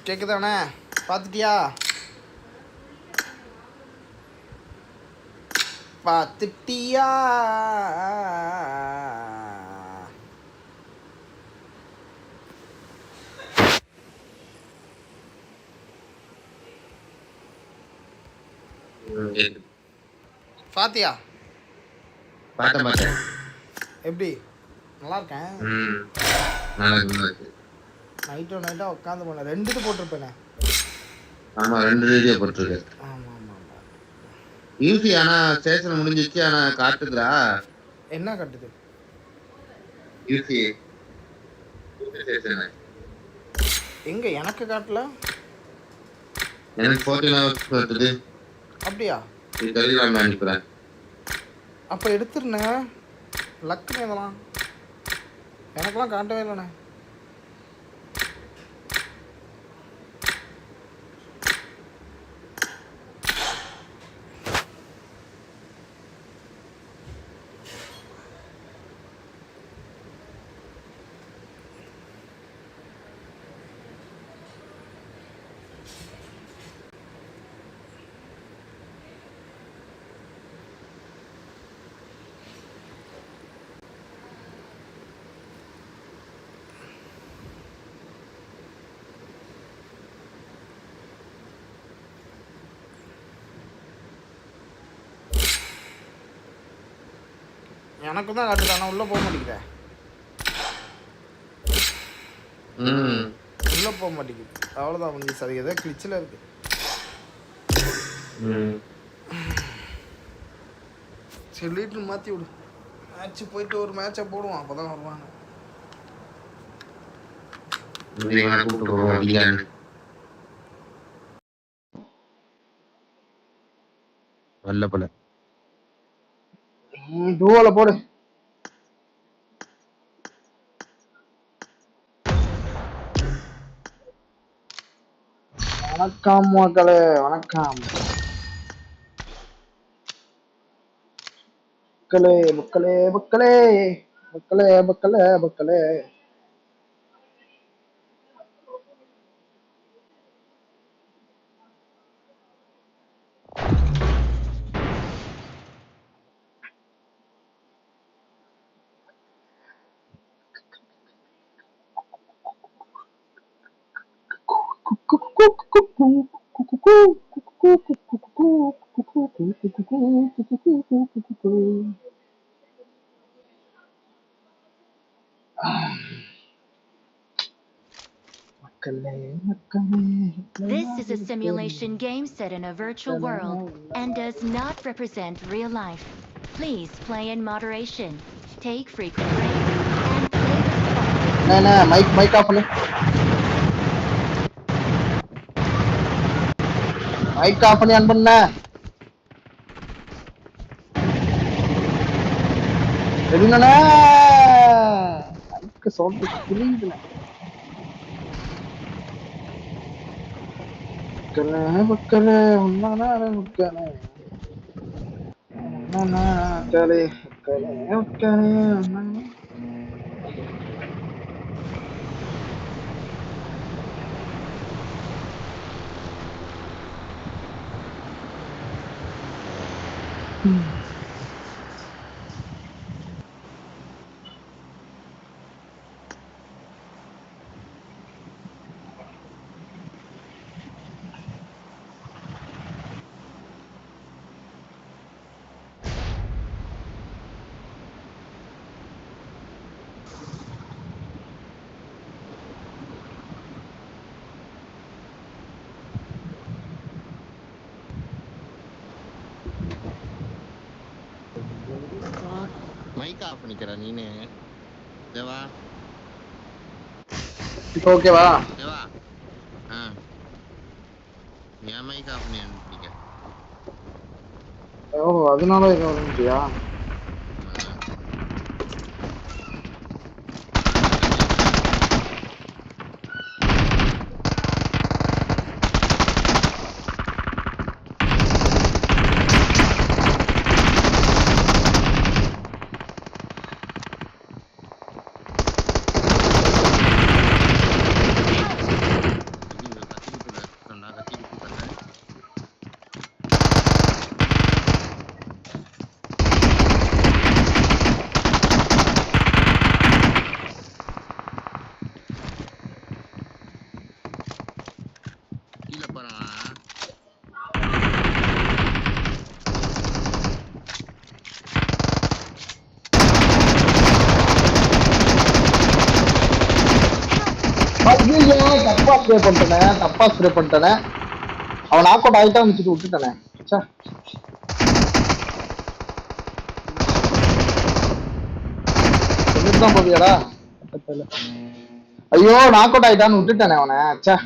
கேக்குதாண்ணே? பார்த்துட்டியா? பார்த்துட்டியா? பாத்தியா? பார்த்தேன். எப்படி? நல்லா இருக்கேன். நைட்டா உட்காந்து போன 2 இது போட்டிருப்பேனே. ஆமா 2 ரேடியோ போட்டிருக்கு. ஆமா. யூசி ஆனா ஸ்டேஷன் முடிஞ்சிச்சு. ஆனா காட்டுதுடா. என்ன காட்டுது? யூசி ஸ்டேஷன் எங்க எனக்கு காட்டல. எனக்கு 14 hours காட்டுது. அப்படியா? இது டெலிகிராம்ல அனுப்புறேன். அப்ப எடுத்துருண்ணே. லக்குன்னு இதெல்லாம் எனக்கெல்லாம் காட்டவே இல்லைண்ணே. எனக்கு தான் காட்டுது, ஆனால் உள்ளே போக மாட்டேங்குதே. உள்ளே போக மாட்டேங்குது. அவ்வளோதான் முடிஞ்சு. சரி, ஏதோ கிளிச்சில் இருக்கு. சரி, லீட்ரு மாற்றி விடு. மேட்ச்சு போயிட்டு ஒரு மேட்சை போடுவோம், அப்போ தான் வருவாங்க. வல்லப்பல டூவில் போடு. வணக்கம் மக்களே, வணக்கம் மக்களே மக்களே மக்களே மக்களே மக்களே மக்களே. This is a simulation game set in a virtual world and does not represent real life. Please play in moderation, take frequent breaks, and play responsibly. No, mic off. Mic off பண்ணி on பண்ண. என்னண்ணா? Mic sound புரியுதுல. மக்களே உன்னானா மக்களே உன்னானா மக்களே மக்களே உன்னானா. Mic of பண்ணிக்கற நீனே. தேவா இப்போ ஓகேவா? தேவா என் மைக் ஆஃப் பண்ணி அனுப்பிக்க. ஓ, அதனால இது வந்துட்டியா? ஐயோ தப்பா ஸ்ப்ரே பண்ணிட்டேனே அவன் நாக் அவுட் ஆகிட்டான்னு வச்சுட்டு விட்டுட்டானே ச்சே. தான் போவியாடா ஐயோ நாக் அவுட் ஆயிட்டான்னு விட்டுட்டானே அவனை ச்சே.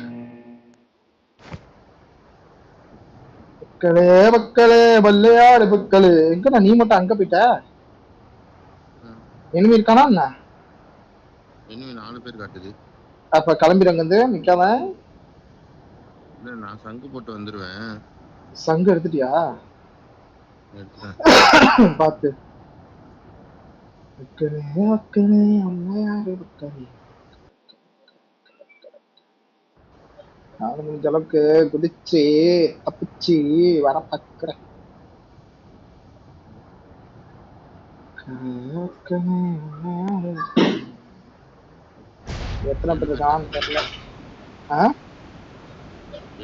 மக்களே மக்களே பல்லையாடு மக்களே எங்கடா நீ மட்டும் அங்க போயிட்ட எனிமி இருக்கானா என்ன இனிமே 4 பேர் காட்டுது. அப்ப கிளம்பிடுங்க வந்து நிக்காம இல்ல நான் சங்கு போட்டு வந்துருவேன். சங்கு எடுத்துட்டியா எடுத்துட்டேன். பாத்து மக்களே மக்களே அம்மையாடு மக்களே நானும் முடிஞ்ச அளவுக்கு குதிச்சு தப்பிச்சு வர பாக்குறேன். எத்தனை பேர் இருக்கான்னு தெரியல.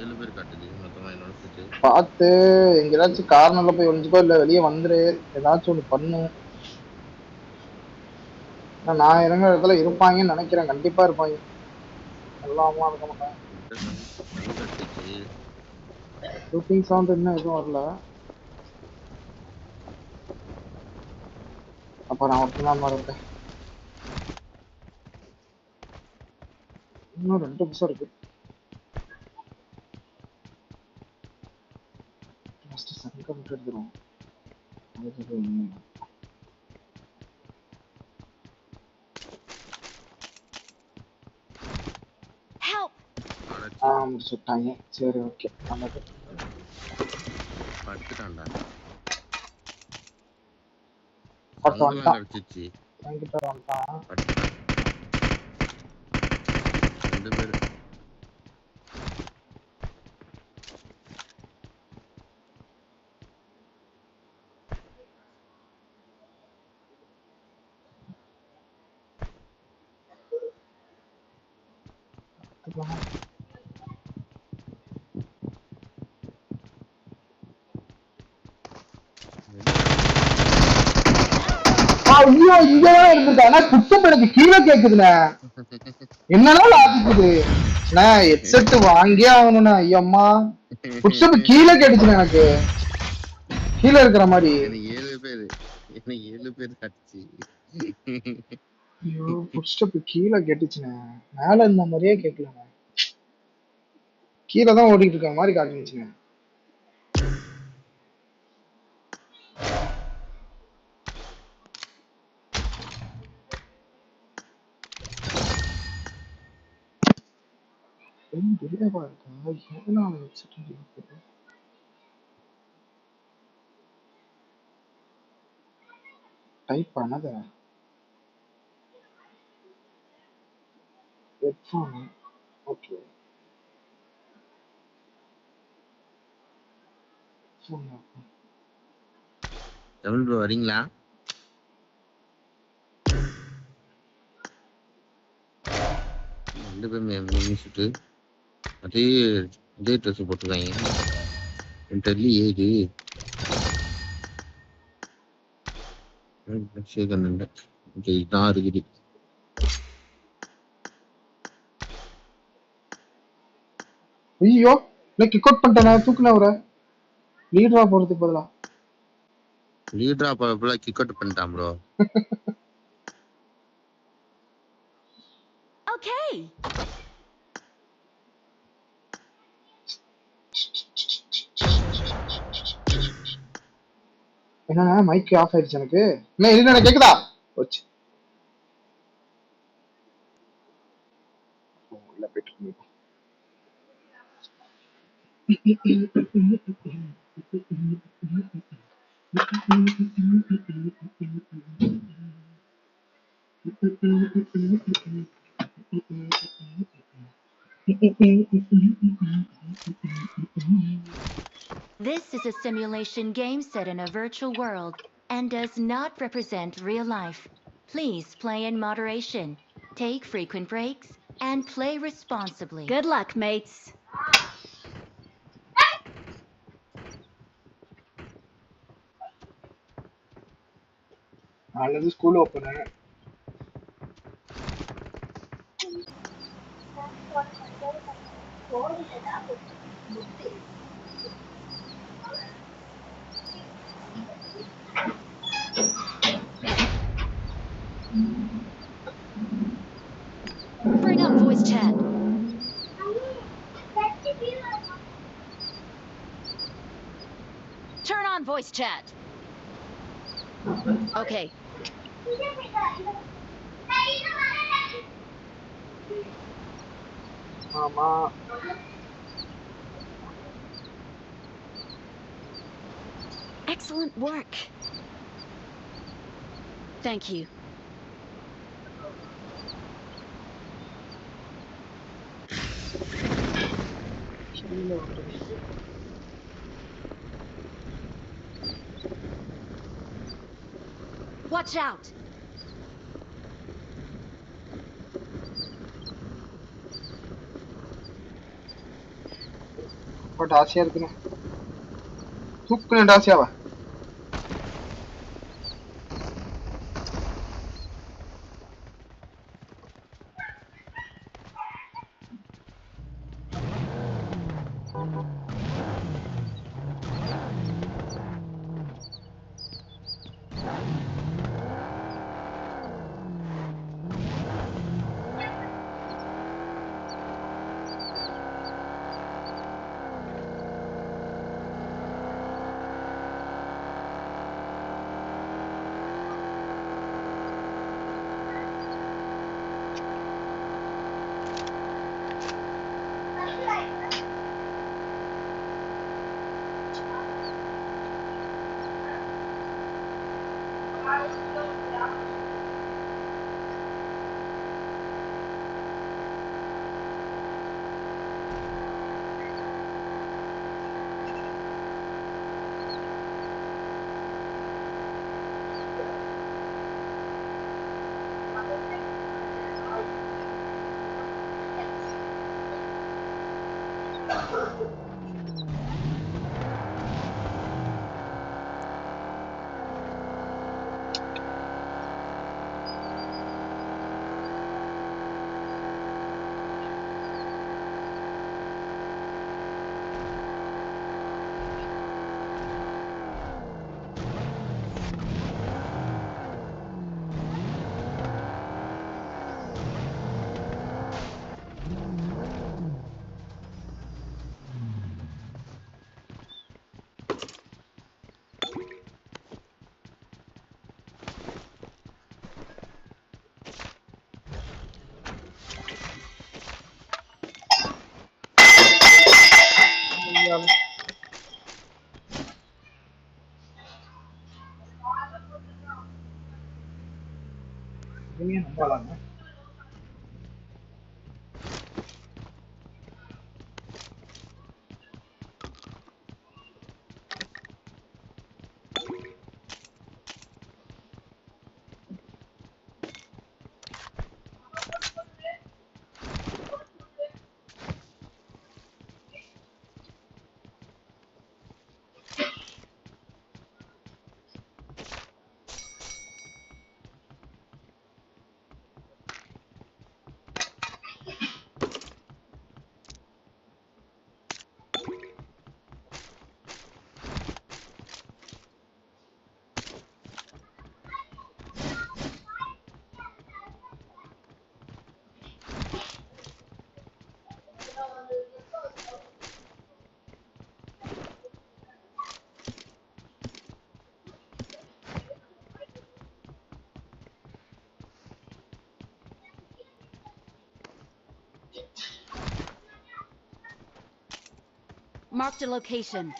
7 பேர் காட்டுது மொத்தமா என்னோட சேர்த்து. பார்த்து எங்கேயாச்சும் கார்னர்ல போய் ஒளிஞ்சுக்கோ இல்ல வெளியே வந்துரு ஏதாச்சும் ஒண்ணு பண்ணு. நான் இறங்குற இடத்துல இருப்பாங்கன்னு நினைக்கிறேன். கண்டிப்பா இருப்பாங்க எல்லாமா இருக்க மாட்டாங்க. ஷூட்டிங் சவுண்ட் இன்னும் எதுவும் வரல. அப்ப நான் ஒருத்தன் தான் இருக்கேன். இன்னும் 2 நிமிஷம் இருக்கு. சங்க விட்டு எடுத்துருவோம். முடிச்சுட்டாங்க. சரி ஓகே நல்லது. படுத்துட்டான்டா. அடிச்சிச்சு. என்கிட்ட வந்துட்டான். 2 பேர். ஐயோ இங்கதான் இருந்திருக்காங்க. குத்தம் எனக்கு கீழே கேக்குதுண்ணே. என்னன்னா ஆகுது ஹெட்செட் வாங்கியே ஆகணும்ண்ணா. ஐயம்மா குத்தம் கீழே கேட்டுச்சுண்ணே எனக்கு கீழே இருக்கிற மாதிரி. 7 பேர் காட்டுச்சு. ஐயோ ஃபுட்ஸ்டெப் கீழே கேட்டுச்சுண்ணே. மேல இருந்த மாதிரியே கேட்கலண்ணே. கீழே தான் ஓடிட்டு இருக்க மாதிரி காட்டுச்சுண்ணே. டைப் பண்ணத ஹெட்ஃபோன் ஓகே தமிழ் ப்ரோ வரீங்களா? ரெண்டு பேரும் சுட்டு அதே ட்ரெஸ் போட்டுருக்காங்க. தெரியல ஏது இதுதான் இருக்குது. ஐயோ நான் கிக் அவுட் பண்ணிட்டேன். தூக்குன ஒரு லீடரா போறதுக்கு பதிலா லீடரா போறப்பல கிக் அவுட் பண்ணிட்டான் ப்ரோ. Okay. என்ன மைக் ஆஃப் ஆயிடுச்சு எனக்கு. என்ன இல்ல கேக்குதா? போச்சு. உள்ள போயிட்டு This is a simulation game set in a virtual world and does not represent real life. Please play in moderation, take frequent breaks, and play responsibly. Good luck, mates. நாளைக்கு school open. Bring up voice chat. Turn on voice chat. Okay. ஆமா. Excellent work. Thank you. கீழ வந்துருச்சு. Watch out. But ஆசையா இருக்குண்ணே. தூக்குனேன்டா ஆசையாவா. இனிமே நம்பலாங்க. Marked a location.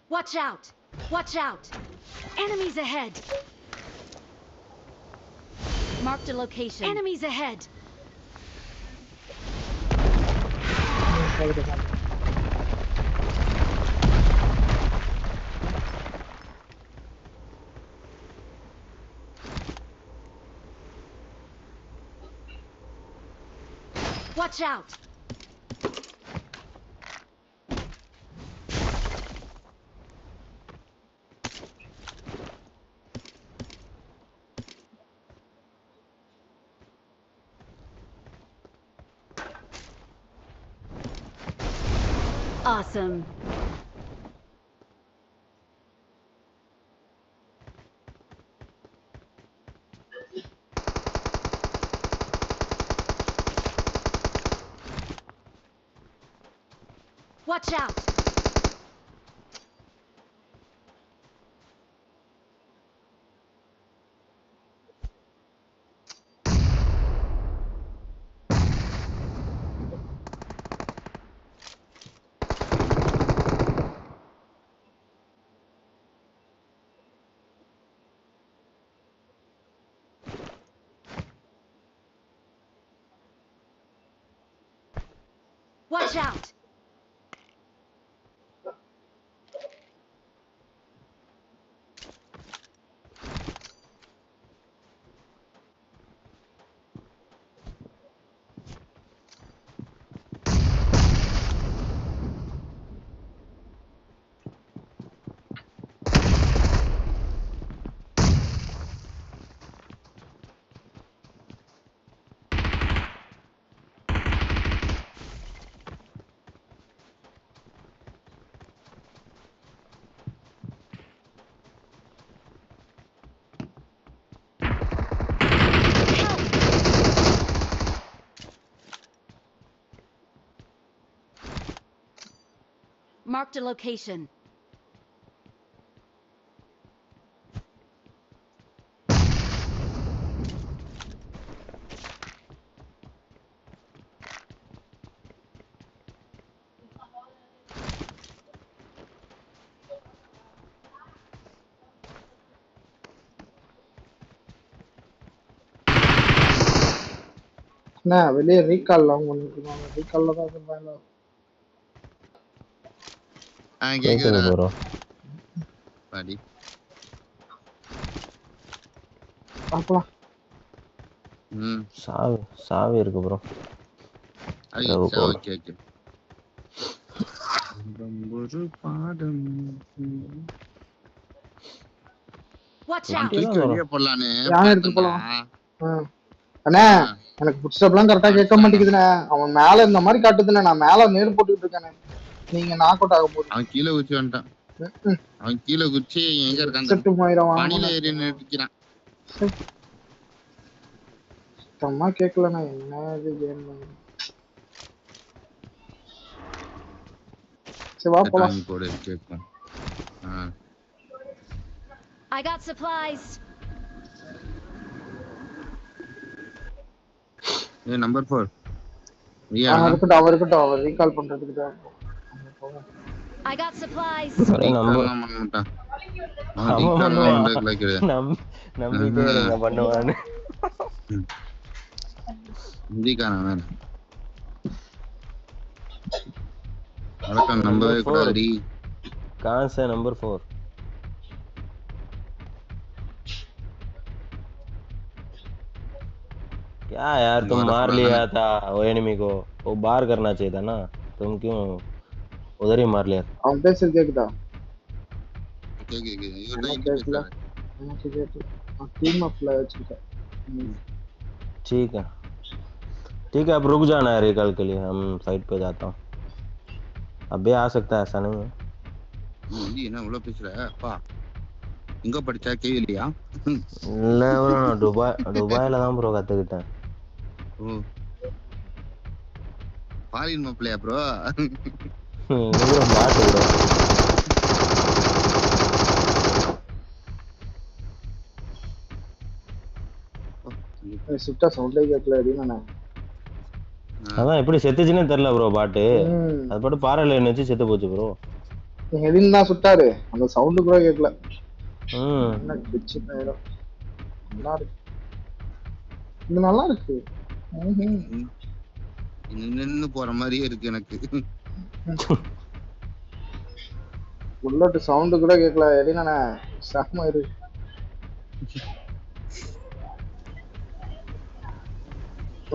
Watch out! Watch out! Enemies ahead! Marked a location. Enemies ahead! Watch out! Awesome. Watch out! Watch out! Marked a location. என்ன வெளியே recall உங்களுக்கு ரீகால்ல தான் இருப்பாங்க. கேக்குதுடா ப்ரோ. பாடி பாக்கலாம். சாவி இருக்கு ப்ரோ. ஓகே ஓகே ஒரு பாடம் Watch out! வெளியே போடலான்னு யானை எடுத்து போலாம். அண்ணா எனக்கு புட்ஸ்டெப்லாம் கரெக்டா கேட்க மாட்டேங்குதுண்ணே. அவன் மேல இந்த மாதிரி காட்டுதுண்ணே. நான் மேல நேர் போட்டுக்கிட்டு இருக்கேன். நீங்க நாக் அவுட் ஆக போகுது. அவன் கீழே குச்சி வந்துட்டான். அவன் கீழே குச்சி எங்க இருக்கான்? செட்டு போயிடும். பனில ஏறி நிறுத்திக்கிறான். சுத்தமா கேட்கலண்ணா. என்ன இது கேம்? சரி வா போலாம். போடு கேட்கும். I got supplies. நம்பர் 4 இருக்கட்டும் அவர் ரீகால் பண்றதுக்கு தான். I got supplies. நம்பவே கூடாது. कहां से नंबर 4? क्या यार तुम मार लिया था वो एनिमी को. वो बाहर करना चाहिए था ना. तुम क्यों उधर ही मार लिया? அவன் பேசுறது கேக்குதா? கேக்குது. टीम ऑफ वचिருக்க. ठीक है अब रुक जाना है रिकॉल के लिए. हम साइड पे जाता हूं. अबे आ सकता है ऐसा नहीं है. நீ என்ன உள்ள பேசுற? அப்பா எங்க படிச்சா கேவிலியா? இல்ல bro நான் துபாயில தான் bro கத்துக்கிட்டேன். ஓ ஃபாரின் மாப்ளையா bro? bro பாட்டு bro. சுட்டா சவுண்டே கேட்கல அப்படினா. அதான் எப்படி செத்துச்சுனே தெரியல bro பாட்டு. அது பாட்டு பாறையில நின்னு செத்து போச்சு bro. ஹெவின் தான் சுட்டாரு. அந்த சவுண்ட் கூட கேட்கல. என்ன பிச்சு நேரம். நல்லா இருக்கு. இது நல்லா இருக்கு. நின்னு போற மாதிரியே இருக்கு எனக்கு. புல்லட் சவுண்ட் கூட கேட்கல. எடினா சாமா இருக்கு.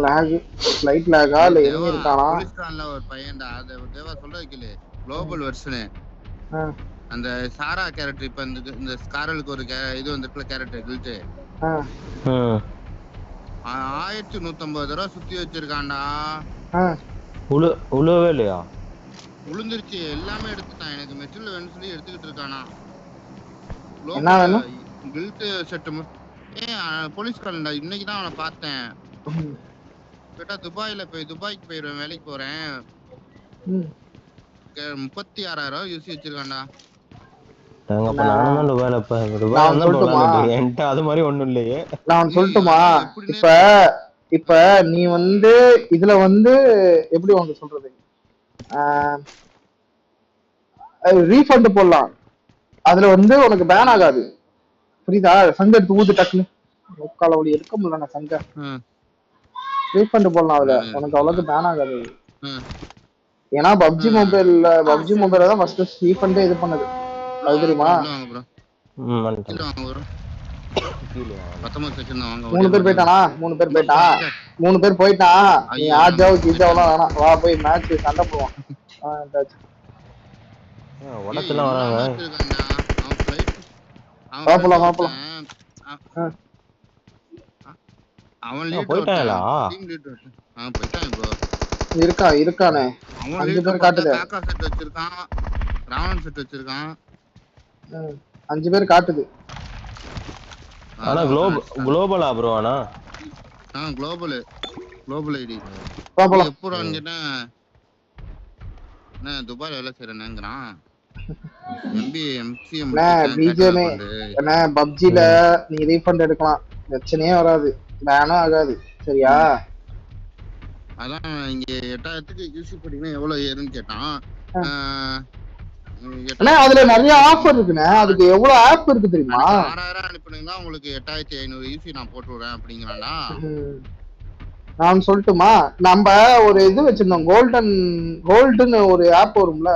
லாக் ஃளைட் லாகா இல்ல எனிமி இருக்கானா? போலீஸ்காரன்ல ஒரு பையன்டா அது தேவா சொல்றது கேளு. குளோபல் வெர்ஷன் அந்த சாரா கேரக்டர் இப்ப இந்த ஸ்காரலுக்கு ஒரு இது வந்திருக்குல கேரக்டர் கில்ட் 1150 தடவை சுத்தி வச்சிருக்கான்டா. உழுவே இல்லையா? உளுந்துருச்சு எல்லாமே எடுத்துட்டான். எனக்கு மெட்டீரியல் வேணும்னு சொல்லி எடுத்துக்கிட்டு இருக்கானா. என்ன வேணும்? Guilt set. போலீஸ்காரன்டா இன்னைக்கு தான் அவனை பார்த்தேன். கேட்டா துபாய்க்கு போயிடுவேன் வேலைக்கு போறேன். 36,000 யூசி வச்சிருக்கான்டா. நானும் துபாயில என்கிட்ட அது மாதிரி ஒண்ணும் இல்லையே. நான் சொல்லட்டுமா? இப்ப நீ வந்து இதுல வந்து எப்படி உனக்கு சொல்றது, ரீஃபண்ட் போடலாம். அதுல வந்து உனக்கு பேன் ஆகாது, புரியுதா? சங்க எடுத்து ஊது டக்குன்னு முக்கால ஒளி எடுக்க முடியல. சங்க ரீஃபண்ட் போடலாம், அதுல உனக்கு அவ்வளவுக்கு பேன் ஆகாது. ஏன்னா பப்ஜி மொபைல்ல தான் ஃபர்ஸ்ட் ரீஃபண்டே இது பண்ணது, அது தெரியுமா? 3 பேர் போயிட்டானா? 3 பேர் போயிட்டான். நீ ஆஜாவு கீஜாவெல்லாம் வேணாம், வா போய் மேட்ச் சண்டை போடுவான். உடச்செல்லாம் வராங்க. பாப்பலாம். போயிட்டாங்களா? இருக்கானே 5 பேர் காட்டுது. 5 பேர் காட்டுது. ஆனா குளோபலா ப்ரோ? ஆனா குளோபல் ஐடி பாப்பலாம். எப்போறான்னு கேட்டா நான் துபாய் வேலை செய்யறேன்ங்கறான். பப்ஜில நீ ரீஃபண்ட் எடுக்கலாம், பிரச்சனையே வராது, பேனும் ஆகாது, சரியா? அதான் இங்க 8000க்கு யூசி போட்டீங்கன்னா எவ்வளவு ஏறுன்னு கேட்டான். அதுல நிறைய ஆஃபர் இருக்குண்ணே. அதுக்கு எவ்வளவு ஆப் இருக்கு தெரியுமா? 6000 அனுப்புனீங்கன்னா உங்களுக்கு 8500 யூசி நான் போட்டு விடுறேன் அப்படிங்கறான்டா. நான் சொல்லட்டுமா? நம்ம ஒரு இது வச்சிருந்தோம், கோல்டுன்னு ஒரு ஆப் வரும்ல,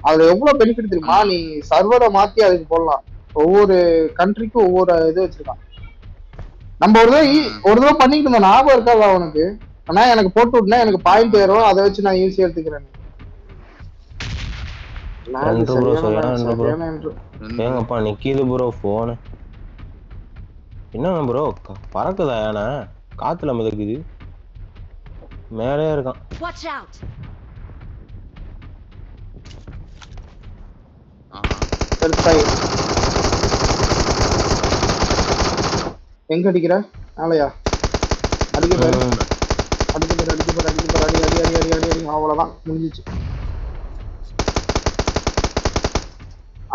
அதுல எவ்வளவு பெனிஃபிட் தெரியுமா? நீ சர்வரை மாத்தி அதுக்கு போடலாம். ஒவ்வொரு கண்ட்ரிக்கும் ஒவ்வொரு இது வச்சிருக்கான். நம்ம ஒரு தடவை பண்ணிக்கிட்டு இருந்தோம், ஞாபகம் இருக்காதா உனக்கு? ஆனா எனக்கு போட்டு விட்டுனா எனக்கு பாயிண்ட் ஏறும், அதை வச்சு நான் ஈஸியா எடுத்துக்கிறேன். ஏங்கப்பா நிக்கிது ப்ரோ போன். என்ன ப்ரோ பறக்குதா? யானை காத்துல மிதக்குது, மேலே இருக்கான். எங்க அடிக்கிற ஆலையா? அடிக்க பாரு, அவ்வளவுதான் முடிஞ்சிச்சு.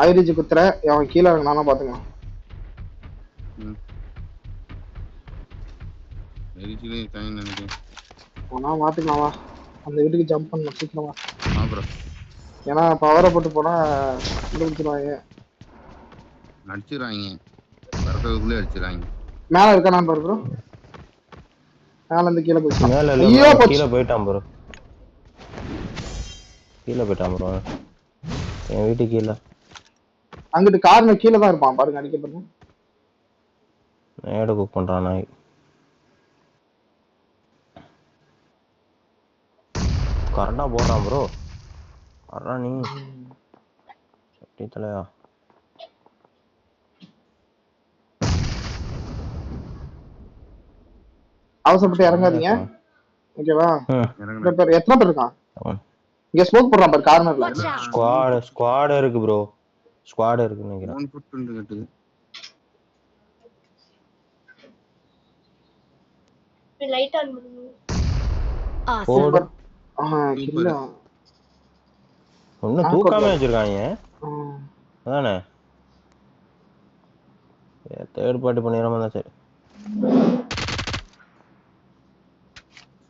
ஐரிஜ் குத்துற அவன் கீழே நானா பாத்துக்கலாம். ஆனா மாத்துக்கலாமா? அந்த வீட்டுக்கு ஜம்ப் பண்ண சீக்கிரமா, ஏன்னா பவரை போட்டு போனா முடிச்சிருவாங்க, அடிச்சிடுறாங்க. மேல இருக்கானு பாரு ப்ரோ. மேல இருந்து கீழே போயிட்டான். கீழே போயிட்டான் ப்ரோ, கீழே போயிட்டான் ப்ரோ. என் வீட்டு கீழே அங்கிட்டு கார்னர் கீழே தான் இருப்பான் பாருங்க, அடிக்க பாருங்க. நேடு குக் பண்றான் நாய். கரெக்டா போறான் ப்ரோ. வர்றா நீ சட்டி தலையா. அவசரப்பட்டு இறங்காதீங்க, ஓகேவா? எத்தனை பேர் இருக்கான் இங்க? ஸ்மோக் போடுறான் பாரு கார்னர்ல. ஸ்குவாட் இருக்கு ப்ரோ, ஸ்குவாட் இருக்குன்னு நினைக்கிறேன். லைட் ஆன் பண்ணுங்க. ஒன்னும் தூக்காம வச்சிருக்காங்க அதானே. தேர்ட் பார்ட்டி பண்ணிடாம தான் சரி.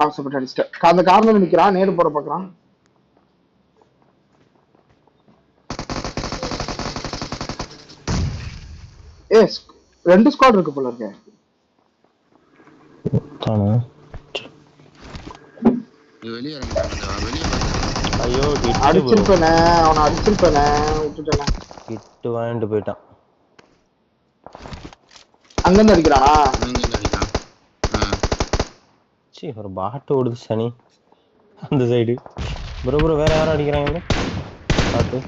அவசரப்பட்டு அடிச்சிட்டேன். அந்த கார்னர்ல நிக்கிறான், நேரு போட பாக்குறான். ரெண்டு ஸ்குவாட் இருக்கு போல இருக்கு. ஐயோ அடிச்சிருப்பேனே, அவனை அடிச்சிருப்பேனே, விட்டுட்டேனே. கிட்டு வாங்கிட்டு போயிட்டான். அங்கிருந்து அடிக்கிறானா? சி ஒரு பாட்டு ஓடுது சனி அந்த சைடு. ப்ரோ வேற யாரும் அடிக்கிறாங்க ப்ரோ பாட்டு.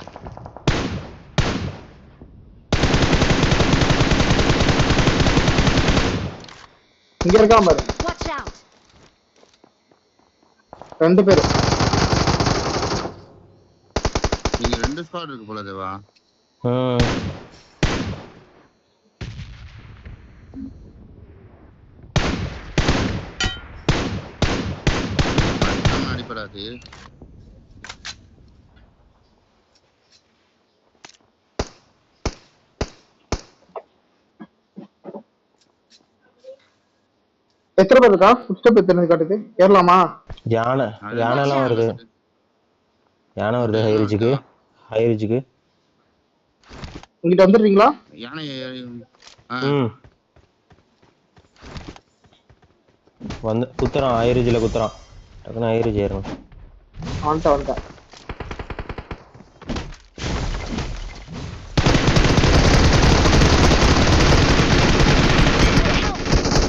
இங்க இருக்கான் பாரு. Watch out! 2 பேரு. இங்க 2 ஸ்குவாட் இருக்கு போல தேவா. அடிப்படாது. எத்தனை பேர் இருக்கா? ஃபுட்ஸ்டெப் எத்தனை காட்டுது? ஏறலாமா? யானைலாம் வருது. யானை வருது ஹைரிஜுக்கு. இங்கிட்ட வந்துடுறீங்களா? யானை வந்து குத்துறான் ஹைரிஜில் குத்துறான். டக்குன்னு ஹைரிஜ் ஏறணும். வந்துட்டேன்.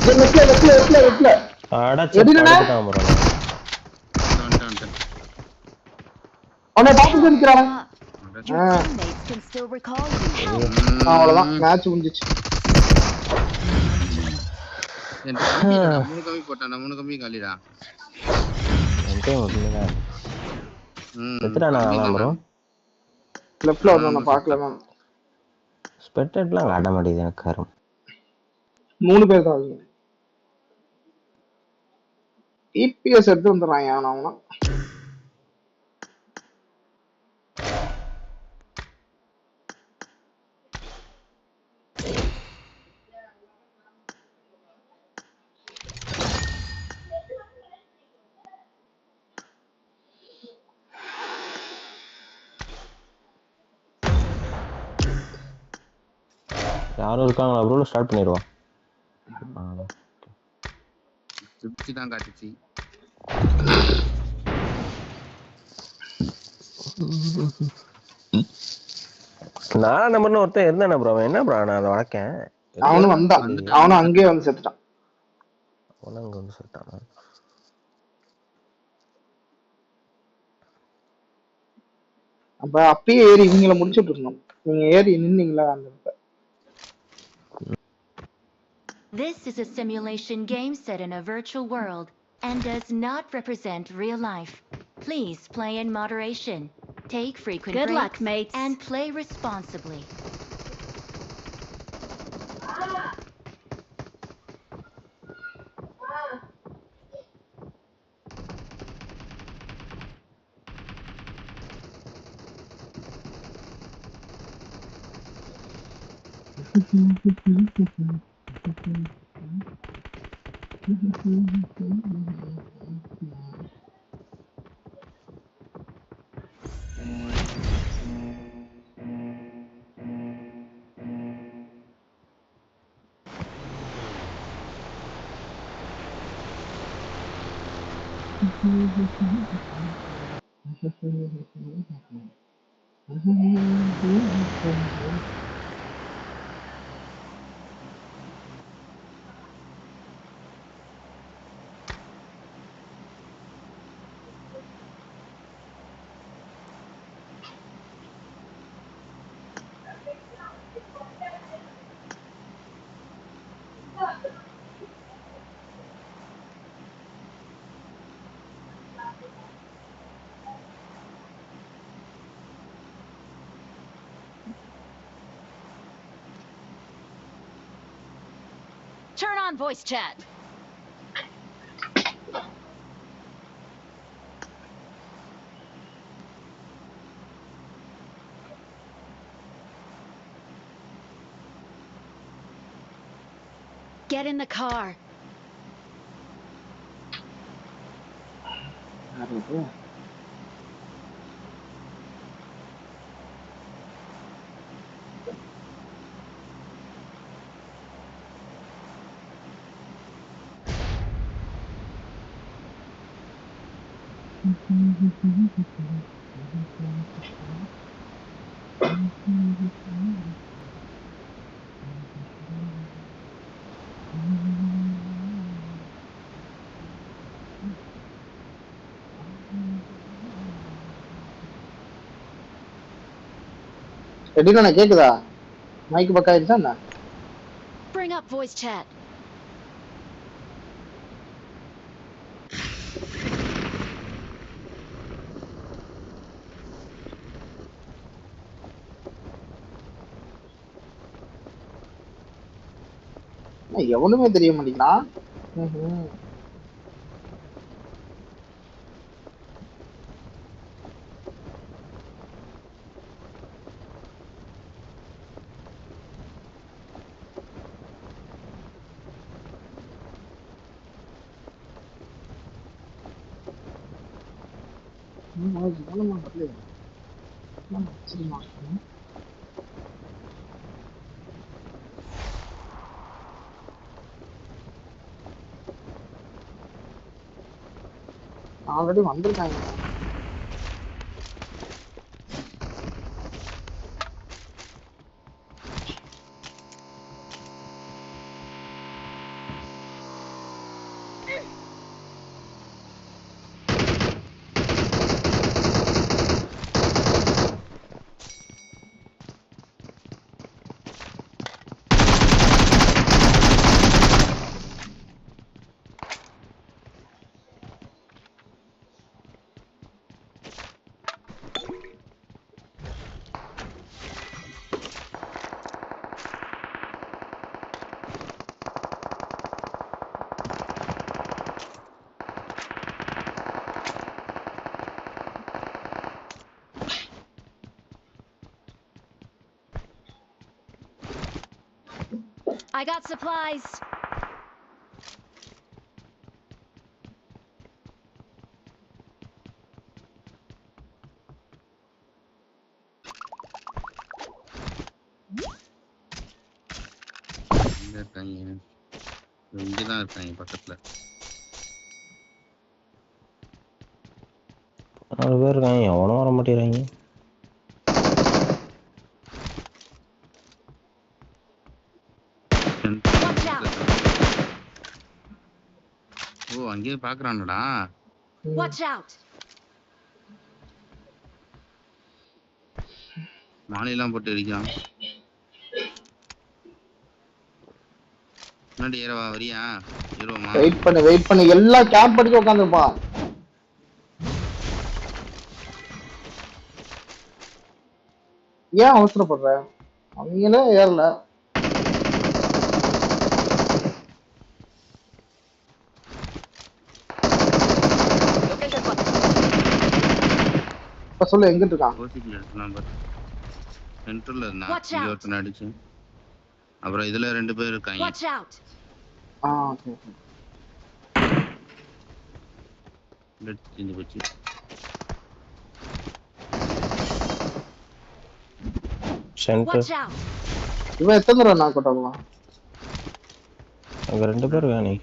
வெட்ல அடச்சிட்டான் ப்ரோ. அவனை பாத்து நிக்கிறான். Your teammates can still recall you. அவ்வளவுதான் மேட்ச் முடிஞ்சிச்சு. மூணு கம்மி போட்டான். 3 கம்மி காலிடா. எத்தனை ப்ரோ லெஃப்ட்ல வந்து பார்க்கல. ஸ்பெக்டேட்லாம் காட்ட மாட்டேங்குது எனக்கு காரம். 3 பேர் தான். EPS எடுத்து வந்துடுறான் அவனா. யாரும் இருக்காங்களா ப்ரோ? ஸ்டார்ட் பண்ணிடுவோம். திருப்தி தான் காட்டுச்சு. நான் நம்பர்னு ஒருத்தன் இருந்தானே ப்ரோ. என்ன ப்ரோ நான் அதை வளர்க்கேன். அவனும் வந்தான். அவனும் அங்கேயே வந்து செத்துட்டான். அங்க வந்து செத்துட்டான். அப்ப அப்பயே ஏறி இவங்களை முடிச்சுட்டு இருக்கணும். நீங்க ஏறி நின்னீங்களா அந்த This is a simulation game set in a virtual world and does not represent real life. Please play in moderation. Take frequent breaks. Good luck, mates. And play responsibly. Turn on voice chat. Get in the car. எப்படின்னா கேக்குதா? Mic பக்கம் ஆயிடுச்சா என்ன? Bring up voice chat. எவனுமே தெரிய மாட்டேங்கிறான். Already வந்திருக்காங்க. I got supplies. இங்கதான் இருக்காங்க பக்கத்துல. 4 பேர் இருக்காங்க, எவனும் வர மாட்டேங்கிறாங்க. ஓ அங்கேயே பாக்குறானடா. Watch out. மாலையெல்லாம் போட்டு அடிக்கிறான். முன்னாடி ஏறவா வரியா? ஏறுவோமா? வெயிட் பண்ணு எல்லாம் கேம்ப் அடிக்க உட்காந்துருப்பான். ஏன் அவசரப்படுற? அவங்களே ஏறல. இப்ப சொல்லு எங்க இருக்கான்? சென்டர்ல இருந்தான். இங்க ஒருத்தன் அடிச்சு. அப்புறம் இதுல 2 பேர் இருக்காங்க. Watch out. ஓகே. இந்த பச்சி. சென்டர். Watch out. இவன் எத்தனை தடவை நான் கொட்டாங்களா? அங்க 2 பேர் வேணி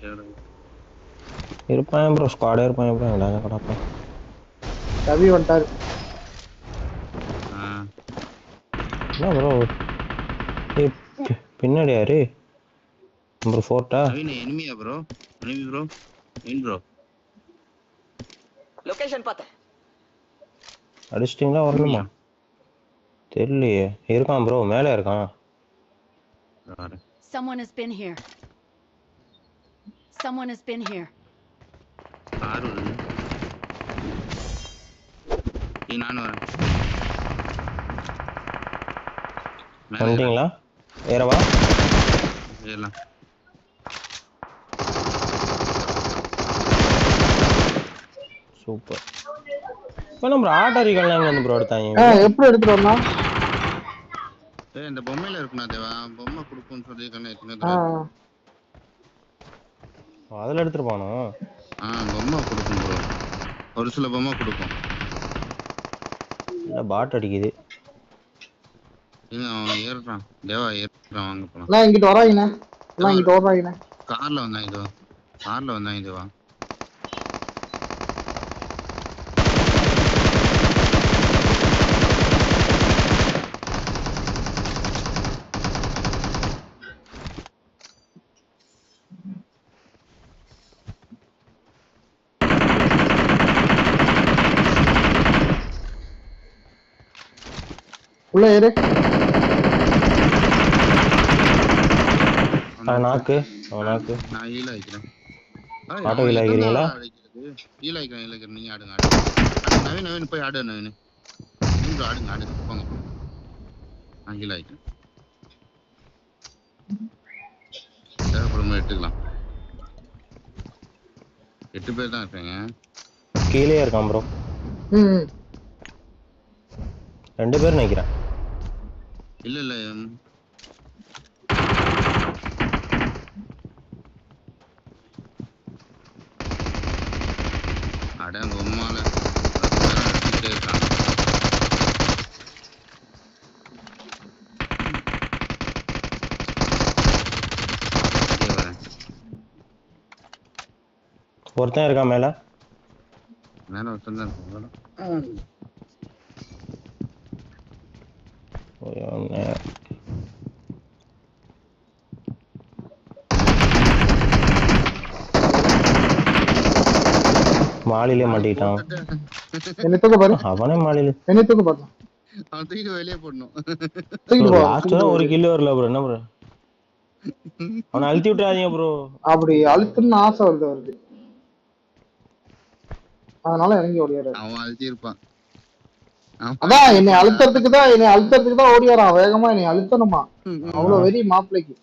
இருப்பான் ப்ரோ. ஸ்குவாடே இருப்பான் ப்ரோ. எங்கடா கடப்பா? ரவி வந்துட்டாரு. என்ன ப்ரோ பின்னாடி யாரு ப்ரோ? ஃபோர்ட்டா? நவீன் எனிமியா bro? Enemy bro. In bro. Location பார்த்தேன். அடிச்சிட்டீங்களா? வரணுமா தெரியலையே. இருக்கான் ப்ரோ, மேலே இருக்கான். Someone has been here. Someone has been here. Car வருது. நான் வரேன். வந்துட்டீங்களா? ஏறவா? ஏறலாம். சூப்பர். இப்போ நம்ம ஆட்டோ ரீகால்லாம் எங்க வந்து ப்ரோ எடுத்தாங்க? எப்படி எடுத்துட்டு வரணும்? இந்த பொம்மையில இருக்குண்ணா தேவா. பொம்மை கொடுக்கும்னு சொல்லி அதில் எடுத்துட்டு போனோ. பொம்மை கொடுக்கும் ப்ரோ. ஒரு சில பொம்மை கொடுக்கும். இல்லை பாட் அடிக்குது. அவன் ஏறுறான். தேவா ஏறுறான். வாங்க போலாம். நான் இங்கிட்டு வராங்கண்ணே. நான் இங்கிட்டு வராங்கண்ணே. கார்ல வந்தாங்க தேவா. கார்ல வந்தாங்க தேவா. உள்ள ஏறு. நாக்கு நாக்கு நான் ஹீல் ஆயிக்கிறேன். ஆட்டோ ஹீல் ஆகிக்கிறீங்களா? ஹீல் ஆயிக்கிறேன். நீங்க ஆடுங்க. நவீன் போய் ஆடு. நவீன் நீங்க ஆடுங்க போங்க. நான் ஹீல் ஆயிக்கிறேன். தேவைப்படும் எடுத்துக்கலாம். 8 பேர் தான் இருக்காங்க. கீழே இருக்கான் ப்ரோ. 2 பேர் நினைக்கிறேன். இல்ல அடங்க உம்மால இருக்கான். ஒருத்தன் இருக்கான் மேல ஒருத்தன் தான் இருக்கான். மாலிலே மாட்டிட்டான். என்ன தூக்க பாரு, அவனே மாலிலே என்ன தூக்க பாரு. அவன் தூக்கி வெளியே போடணும். லாஸ்ட் வரை ஒரு கில் வரல ப்ரோ. என்ன ப்ரோ அவனை அழுத்தி விட்டுறாதீங்க ப்ரோ. அப்படி அழுத்துன்னு ஆசை வருது அவருக்கு, அதனால இறங்கி ஓடியாரு. அவன் அழுத்தி இருப்பான். அதான் என்னை அழுத்தறதுக்கு தான் ஓடி வரான் வேகமா. என்னை அழுத்தணுமா அவ்வளவு வெறி மாப்பிள்ளைக்கு.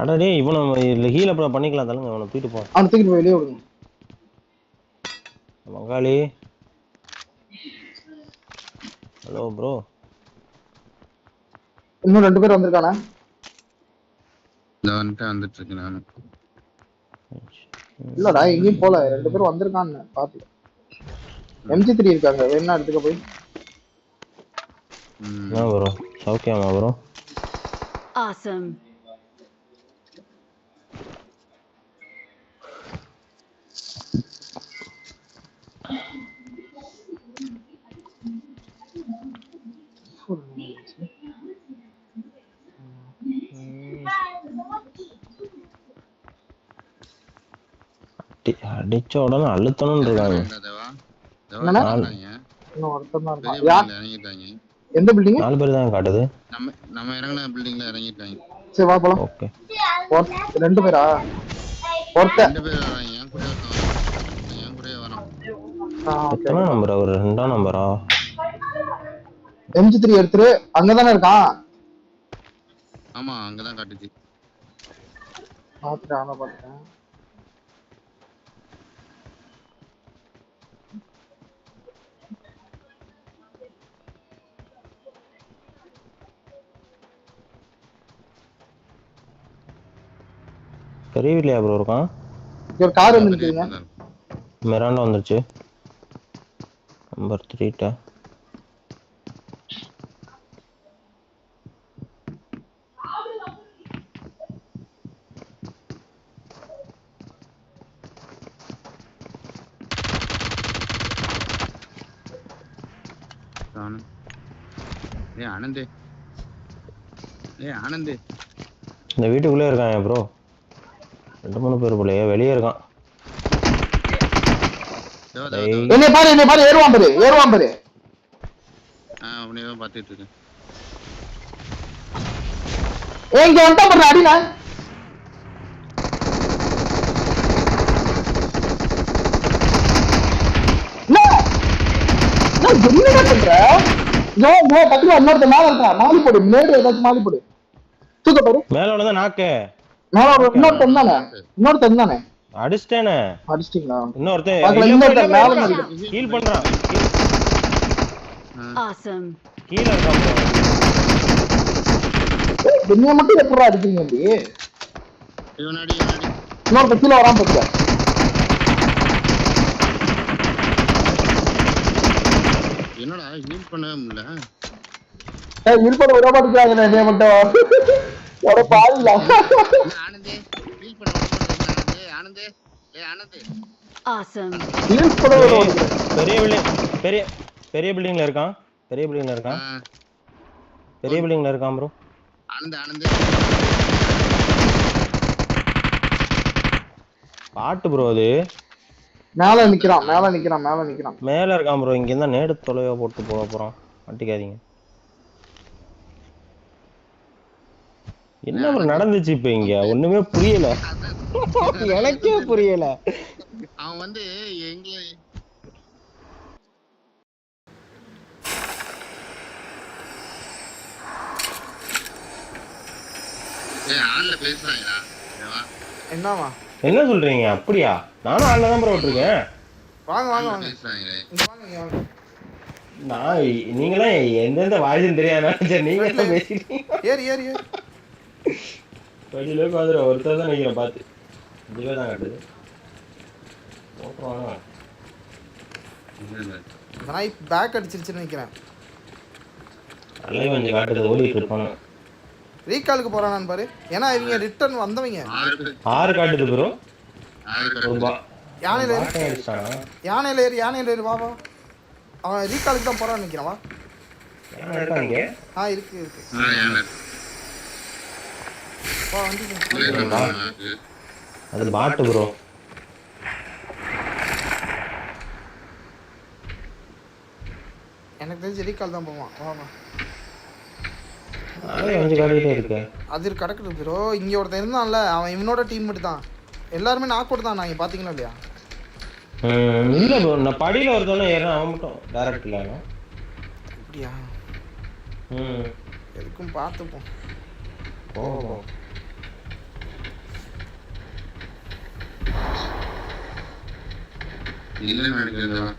அடடே இவனை ஹீல் அப்புறம் பண்ணிக்கலாம் தானுங்க. அவனை தூக்கிட்டு போ. அவனை தூக்கிட்டு போய் வெளியே விடுங்க. மங்காளி ஹலோ ப்ரோ. இன்னும் 2 பேர் வந்திருக்கானே. வந்துட்டு இருக்கு. நானு இல்லடா எங்கேயும் போல, 2 பேர் வந்திருக்கான்னு பாத்து. MG3 இருக்காங்க, வேணா எடுத்துக்க போய். என்ன ப்ரோ சௌக்கியமா ப்ரோ? Awesome. அடிச்ச உடனே அழுத்தணும் இருக்காங்க. இன்னும் ஒருத்தன் தான் இருக்கான். இறங்கிட்டாங்க. எந்த பில்டிங்? 4 பேர் தான் காட்டுது. நம்ம இறங்கின பில்டிங்ல இறங்கிட்டாங்க. சரி வா போலாம். ஓகே 2 பேரா? ஒருத்தன் 2 பேர் வராங்க. என் கூட வரான். எத்தனை நம்பர் அவர்? 2ஆம் நம்பரா? MG3 எடுத்துரு. அங்கதானே இருக்கான். ஆமா அங்கதான் காட்டுச்சு. பாத்துட்டேன். பெரிய வீட்லயா ப்ரோ இருக்கான்? ஒரு கார் வந்துருக்குங்க. மிராண்டா வந்துருச்சு. நம்பர் 3 ட்ட ஆனந்த் இந்த வீட்டுக்குள்ளே இருக்கான் ப்ரோ. 2-3 பேர் போலயே வெளியே இருக்கான். என்னை பாரு ஏறுவான் பாரு. அவனையே பாத்துட்டு இருக்கேன். இங்க வந்தா பாரு அடினா. என்ன பண்ற? பக்கத்துல இன்னொருத்த மேல இருக்கா. மாலி போடு, முன்னாடி ஏதாச்சும் மாலி போடு. தூக்க பாரு. மேல உள்ளத நாக்கு. மேல இன்னொருத்தன் தானே. அடிச்சிட்டேனே. அடிச்சிட்டீங்களா? இன்னொருத்தன் மேல ஹீல் பண்றான். Awesome. கீழ இருக்கான் ப்ரோ. துணியை மட்டும் எப்படா அடிக்கிறீங்க அப்படி? இவனாடி இன்னொரு கீழே வராம போச்சு. என்னடா ஹீல் பண்ணவே முடியல. இருப்பட விட மாட்டேங்கிறாங்க என்னைய மட்டும். ஒரு பாருல ஆனந்தே ஹீல் பண்ண மாட்டேங்கிறாங்க. ஆனந்தே Awesome. ஹீல் பண்ண விட மாட்டேங்கிறாங்க. பெரிய பில்டிங்ல இருக்கான். பெரிய பில்டிங்ல இருக்கான் ப்ரோ. ஆனந்தே பாட்டு ப்ரோ. அது மேல நிக்கிறான். மேல இருக்கான் ப்ரோ. இங்க இருந்தா நேடு தொலைவா போட்டு போக போறான். மாட்டிக்காதீங்க. என்ன ப்ரோ நடந்துச்சு இப்ப இங்க ஒண்ணுமே புரியல. எனக்கே புரியல. அவன் வந்து எங்களை ஆள்ல பேசுறாங்களா? என்னவா? என்ன சொல்றீங்க? அப்படியா? நானும் ஆள்ல தான் ப்ரோ விட்டுருக்கேன். வாங்க வாங்க வாங்க பேசுறாங்களே. இங்க வாங்க இங்க வாங்க. நான் நீங்களாம் எந்தெந்த வாய்ஸும் தெரியாதனால சரி நீங்க என்ன பேசிட்டீங்க? ஏறு ஏறு ஏறு. வெளியில உட்காந்துரு ஒருத்தர் தான் நினைக்கிறேன் பார்த்து. இதுவே தான் காட்டுது. போட்டுருவானா? நாய் பேக் அடிச்சிருச்சுன்னு நினைக்கிறேன். நல்லா கொஞ்சம் காட்டுது ஓடிட்டு இருப்பானு. ரீகாலுக்கு போறானான்னு பாரு. ஏன்னா இவங்க ரிட்டர்ன் வந்தவங்க. 6 காட்டுது ப்ரோ. யானையில ஏறு. யானையில ஏறு வா வா. அவன் ரீகாலுக்கு தான் போறான்னு நினைக்கிறேன் வா. இருக்காங்க. இருக்கு இருக்கு. வா வந்து அது பாட்டு ப்ரோ. எனக்கு தெரிஞ்சு ரீகால் தான் போவான். வா வா. கொஞ்சம் காட்டிட்டே இருக்கு. அது கிடக்குது ப்ரோ. இங்க ஒருத்தன் இருந்தான்ல அவன் இவனோட டீம் மட்டும் தான். எல்லாருமே நாக் அவுட் தான். நாங்க பாத்தீங்களா இல்லையா? இல்ல ப்ரோ நான் படியில ஒருத்தவன ஏறணும் அவன் மட்டும் டைரக்ட் இல்ல. அப்படியா? எதுக்கும் பார்த்துப்போம். ஓ இல்ல நினைக்கிறேன்.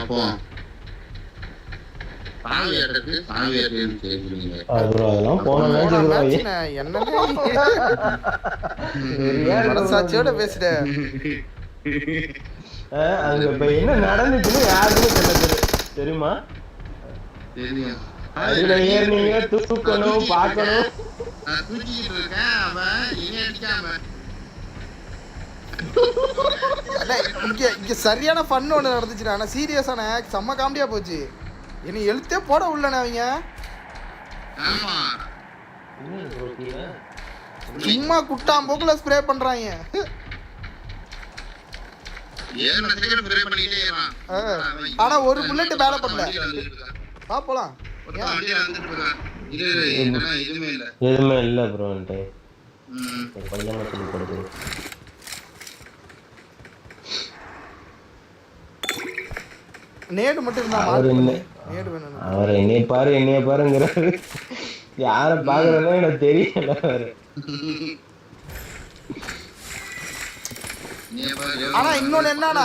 போ மனசாட்சியோட பேசுற. என்ன நடந்துச்சுன்னு யாருக்குமே தெரியல தெரியுமா? அதுல ஏறினீங்க தூக்கணும் பார்க்கணும். தூக்கிட்டு இருக்கேன் அவன் இனி அடிக்காம. இங்க சரியான ஃபன் ஒன்று நடந்துச்சுண்ணா. ஆனால் சீரியஸான செம்ம காமெடியா போச்சு. இனி எழுத்தே போட உள்ளன அவங்க. சும்மா குட்டாம் போக்குல ஸ்ப்ரே பண்றாங்க. ஆனா ஒரு புல்லட் மேல படல. பாப்போலாம். எதுவுமே இல்ல ப்ரோ. கொஞ்சமா சொல்லி கொடுக்குது. நேடு மட்டும் இருந்தா நேடு வேணும். அவர் என்னைய பாருங்கிறாரு. யார பாக்குறதோ எனக்கு தெரியல. ஆனா இன்னொன்னு என்னன்னா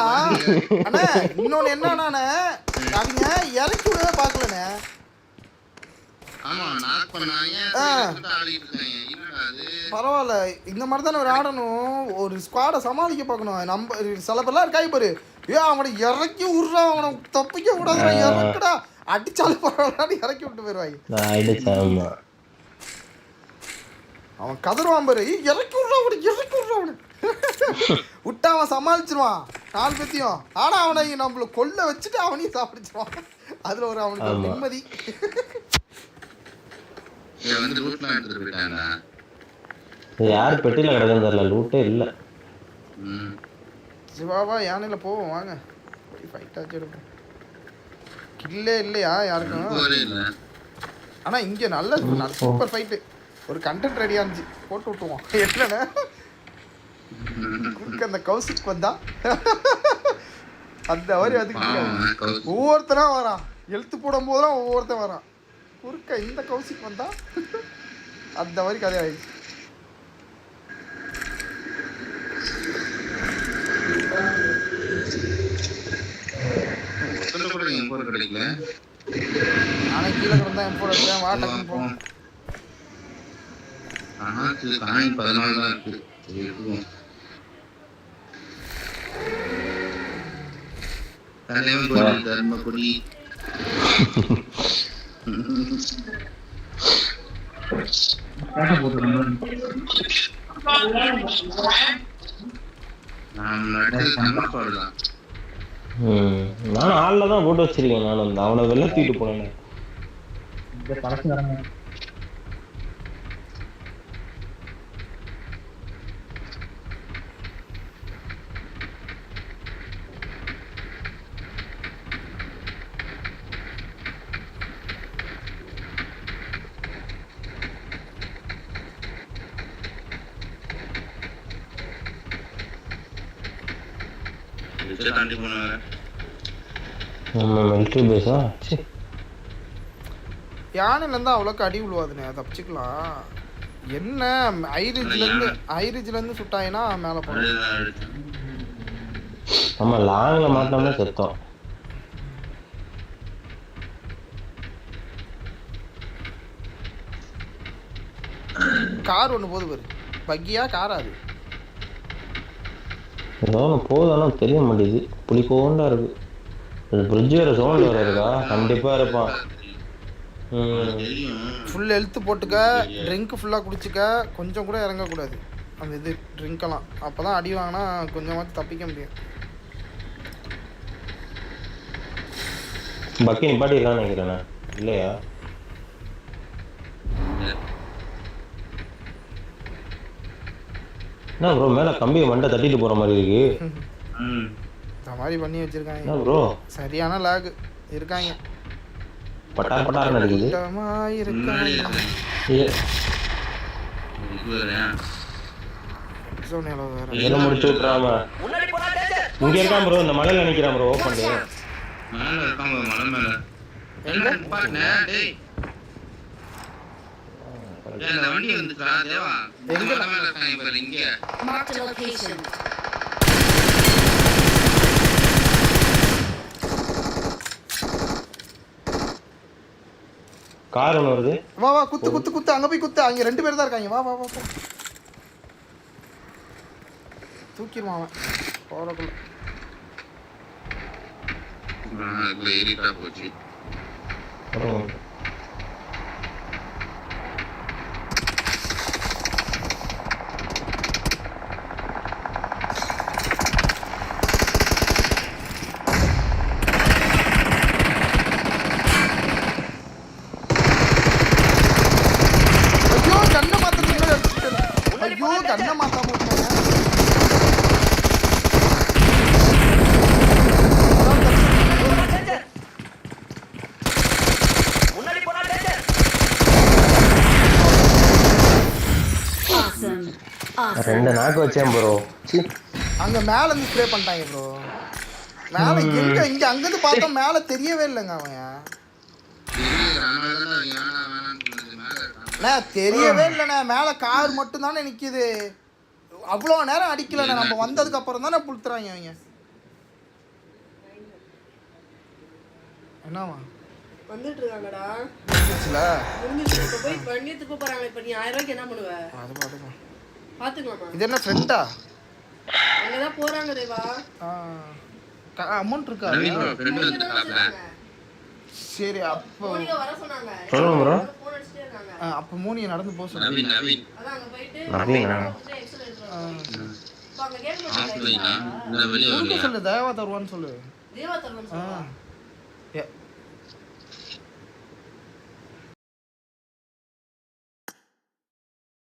அவங்க இறக்கி விடவே பாக்கலண்ணே. பரவாயில்ல இந்த மாதிரி தானே ஒரு ஆடணும். ஒரு ஸ்குவாடை சமாளிக்க பார்க்கணும். நம்ம சில பேர்லாம் இருக்காய் பாரு. அவனை இறக்கி விடுறான். அவனை தப்பிக்க விடாத இறக்குடா. அடிச்சாலும் பரவாயில்ல இறக்கி விட்டு போயிருவாங்க. அவன் கதருவான் பாரு. இறக்கி விடுறான் விட்டா அவன் சமாளிச்சிருவான் 4 பேத்தையும். ஆனா அவனை நம்மள கொல்ல வச்சுட்டு அவனையும் சாப்பிடுச்சிருவான். அதுல ஒரு அவனுக்கு நிம்மதி. யாரு பெட்டில கிடக்குன்னு தெரியல. லூட்டே இல்ல. சிவாவா யானையில போவோம் வாங்க. போய் ஃபைட் ஆச்சு எடுப்போம். கில்லே இல்லையா யாருக்கும்? ஆனா இங்க நல்ல சூப்பர் ஃபைட்டு. ஒரு கண்டென்ட் ரெடியா இருந்துச்சு. போட்டு விட்டுருவோம். என்னன்னா குறுக்க அந்த கௌசிக் வந்தா அந்த மாதிரி அதுக்கு ஒவ்வொருத்தனா வரான். எழுத்து போடும் போதுதான் ஒவ்வொருத்தன் வரான். குறுக்க இந்த கௌசிக் வந்தா அந்த மாதிரி கதையாயிடுச்சு. நானே கீழே கிடந்தா என் போட வாட்டக்கும் போவோம். 14 தான் இருக்கு. தர்மகுடி நானும் ஆள்ல தான் போட்டு வச்சிருக்கேன். நானும் அவனை வெளில தூக்கிட்டு போனேன். தாண்டி போனாங்க. மிலிட்ரி பேஸா? யானையிலேருந்து அவ்வளோக்கு அடி விழுவாதுண்ணே, தப்பிச்சுக்கலாம். என்ன ஐரிஜ்லேருந்து சுட்டாயினா மேலே போகிறோம். ஆமா, லாங்ல மாட்டினோம்னா செத்தோம். கார் ஒன்று போது பாரு, பக்கியா காரா அது ஏதோ ஒன்று போதாலும் தெரிய மாட்டேங்குது. புளிக்கோண்டா இருக்கு. பிரிட்ஜ் வேற சவுண்ட் வேற இருக்கா? கண்டிப்பா இருப்பான். ஃபுல் ஹெல்த் போட்டுக்க, ட்ரிங்க் ஃபுல்லாக குடிச்சிக்க, கொஞ்சம் கூட இறங்கக்கூடாது அந்த இது ட்ரிங்க்கெல்லாம். அப்போ தான் அடி வாங்கினா கொஞ்சமாச்சும் தப்பிக்க முடியும். பக்கி நிப்பாட்டி இருக்கான்னு நினைக்கிறேண்ணே. இல்லையா? என்ன ப்ரோ மேலே கம்பியை மண்டை தட்டிட்டு போகிற மாதிரி இருக்கு. இந்த மாதிரி பண்ணி வச்சுருக்காங்க. என்ன ப்ரோ சரியான லாக் இருக்காங்க. பட்டார் பட்டார்னு இருக்குது. முடிச்சு விட்டுறாம இங்க இருக்கான் ப்ரோ. இந்த மலையில நினைக்கிறான் ப்ரோ. ஓப்பன் மேல இருக்கான் மலை மேல. இந்த வண்டி வந்துச்சா தேவா? எங்க மேல இருக்காங்க பாரு இங்க. Marked a location. கார் ஒன்று வருது. வா வா, குத்து குத்து குத்து, அங்கே போய் குத்து. அங்கே 2 பேர் தான் இருக்காங்க. வா வா வா, தூக்கிடுவான் அவன் போறக்குள்ள. ஏறிட்டா போச்சு. கண்ணை மாத்தாம ரெண்டு நாக்கு வச்சேன் ப்ரோ. அங்க மேல இருந்து ஸ்ப்ரே பண்ணிட்டாங்க ப்ரோ. மேல எங்க இங்க அங்க இருந்து பார்த்தா மேல தெரியவே இல்லைங்க அவன். தெரியவே இல்லைண்ணே, மேல கார் மட்டும் தானே நிக்குது. அவ்வளோ நேரம் அடிக்கலண்ணே, நம்ம வந்ததுக்கு அப்புறம் தானே புளுத்துறாங்க அவங்க. என்னவா வந்துட்டு இருக்காங்கடா. முடிஞ்சிச்சுல இப்ப போய் பண்ணிட்டு போறாங்க. இப்ப நீ 1000 ரூபாய்க்கு என்ன பண்ணுவ? அது பாத்துக்கலாம். பாத்துக்கலாமா? இது என்ன ஃப்ரெண்டா? அங்க தான் போறாங்க தேவா. அமௌண்ட் இருக்கா? சரி அப்போ வர சொன்னாங்க. சொல்லுங்க ப்ரோ. போன் அடிச்சிட்டே இருக்காங்க. அப்போ மூணி நடந்து போக சொல்லு. நவீன் அதான் அங்க போயிட்டு நவீனா அங்க கேம் ஆஃப்லைனா இந்த வெளிய கொடுக்க சொல்லு, தேவா தருவான்னு சொல்லு. தேவா தருவான்னு சொல்லுவா.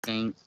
Thanks.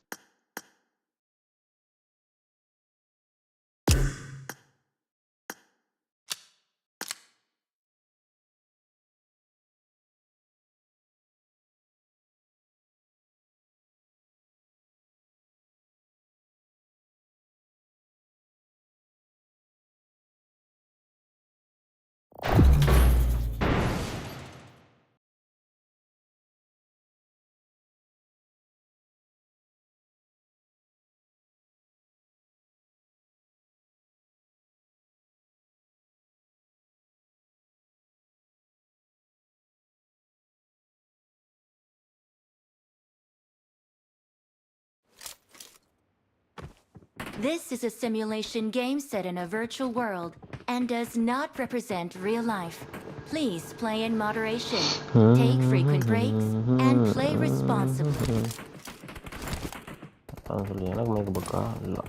This is a simulation game set in a virtual world and does not represent real life. Please play in moderation, take frequent breaks, and play responsibly. எனக்கு மேக்கப் இருக்கா? இல்லை.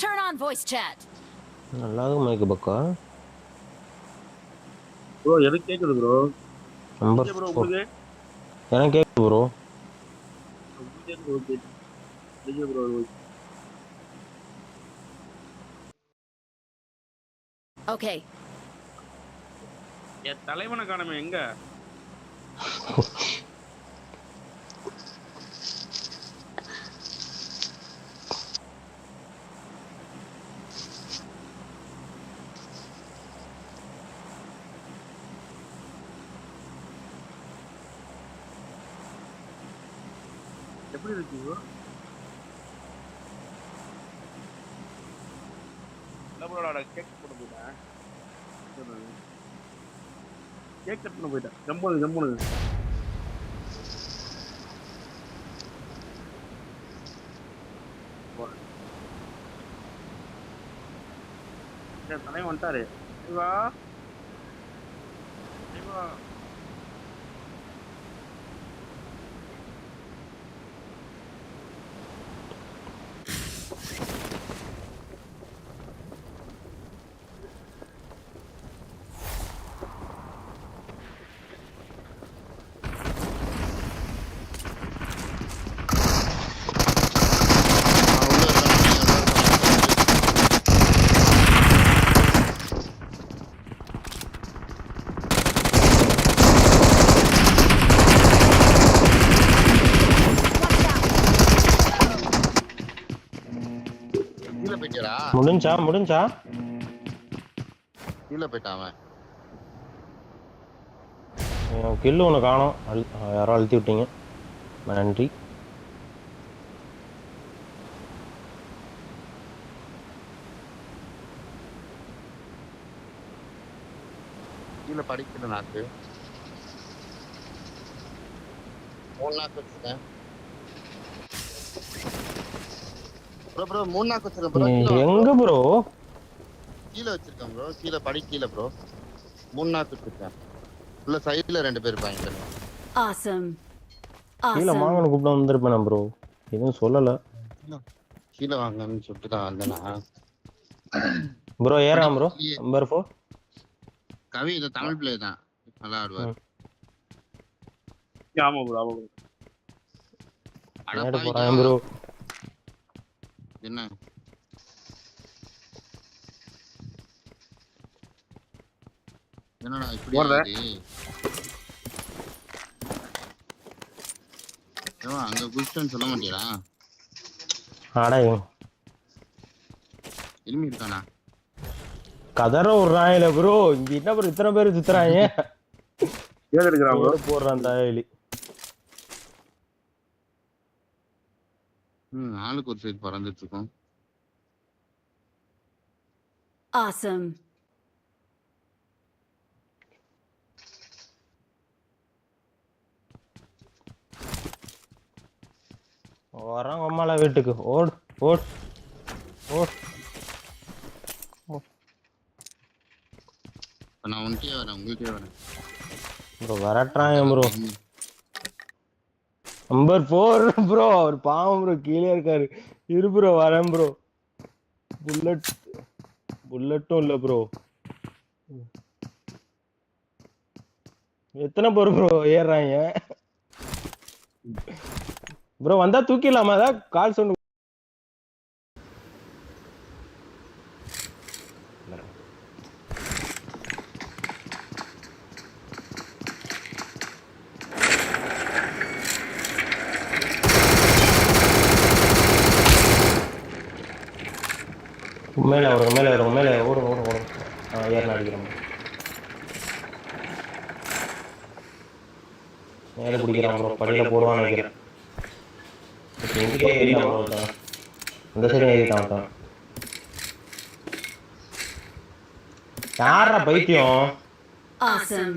Turn on voice chat. நல்லாவே மைக்கு பக்கா. Bro எனக்கு கேக்குது bro. Number bro 4. உங்களுக்கு எனக்கு கேக்குது ப்ரோ. ஓகே. நீங்க ப்ரோ Okay. என் தலைவனை காணோமே எங்க? எப்படி இருக்கு ப்ரோ? இல்ல ப்ரோ நான் கேக் போட்டு போயிட்டேன். கேக் கட் பண்ண போயிட்டேன். ஜம்முனு. தலைவன் வந்துட்டாரு. வா முடிஞ்சா கீழே போயிட்டான் அவன். கில்லு ஒன்று காணோம். யாரோ அழுத்தி விட்டீங்க, நன்றி. கீழே படிக்கிற நாக்கு 3 நாக்கு வச்சிருக்கேன் ப்ரோ 3 நாக்கு வச்சிருக்கேன் ப்ரோ. எங்க ப்ரோ? கீழே வச்சிருக்கேன் ப்ரோ. கீழே ப்ரோ 3 நாக்கு வச்சிருக்கேன். உள்ள சைடுல 2 பேர் இருப்பாங்க. Awesome. கீழே வாங்கன்னு கூப்பிட வந்திருப்பேன் ப்ரோ, எதுவும் சொல்லல. கீழே வாங்கன்னு சொல்லிட்டு தான் வந்தேனா ப்ரோ? ஏறாம் ப்ரோ. நம்பர் 4 கவி இது தமிழ் பிளே தான், நல்லா ஆடுவார். ஆமா ப்ரோ. போறான் ப்ரோ. என்ன என்னடா இப்படி ஆகுது? அங்க குஸ்டன் சொல்ல மாட்டியா? அடா எனிமி இருக்கானா? கதற விடுறாங்க ப்ரோ. இங்க என்ன ப்ரோ இத்தனை பேர் சுத்துறாங்க? ஏன் எடுக்கறாங்க? போடுறான் தாயலி. ஆளுக்கு ஒரு சைடு பறந்துட்டு இருக்கோம். Awesome. வரான் அம்மால வீட்டுக்கு. ஓடு. நான் உங்கள்கிட்டயே வரேன் ப்ரோ. வரட்டான் ப்ரோ. Number 4 bro. அவர் பாவம் ப்ரோ, கீழே இருக்காரு. இரு ப்ரோ, வரேன் ப்ரோ. புல்லட்டும் இல்ல ப்ரோ. எத்தனை பேர் ப்ரோ ஏறாங்க ப்ரோ? வந்தா தூக்கிடலாமா? அதான் கால் சவுண்ட். மேலே ஓடுங்க. ஏறினா அடிக்கிறோம். மேலே பிடிக்கிறான் ப்ரோ. படியில போடுவான்னு நினைக்கிறேன். எங்கிட்டே ஏறிட்டான் ப்ரோ. அந்த சைடு ஏறிட்டான். யாரா பைத்தியம்? Awesome.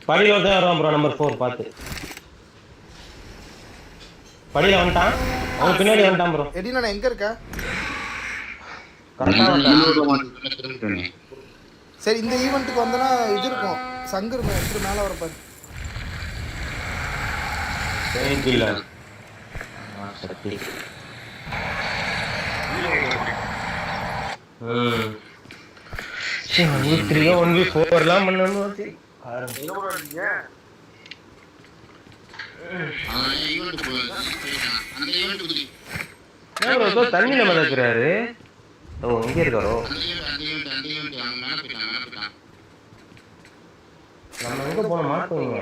படியில தான் வருவான் ப்ரோ. நம்பர் 4 பார்த்து படியில வந்துட்டான். அவன் பின்னாடி வந்துட்டான் ப்ரோ. எடினா எங்க இருக்க? கரெக்டா வந்துட்டான். சரி, இந்த ஈவெண்ட்டுக்கு வந்தனா இது இருக்கும், சங்கு இருக்கும். எப்படி மேலே வரப்பாரு? சக்தி. சரி 1v3 1v4லாம் பண்ணணும். சரி எங்க ப்ரோ இருக்கீங்க? அவன் ஈவென்ட் போயிருக்கான். அந்த ஈவென்ட் குதி. ஏதோ தண்ணியில மிதக்குறாரு. ஓ இங்க இருக்காரோ? அந்த ஈவென்ட் அவன் மேல போயிட்டான். நம்ம எங்க போன மாட்டோங்க.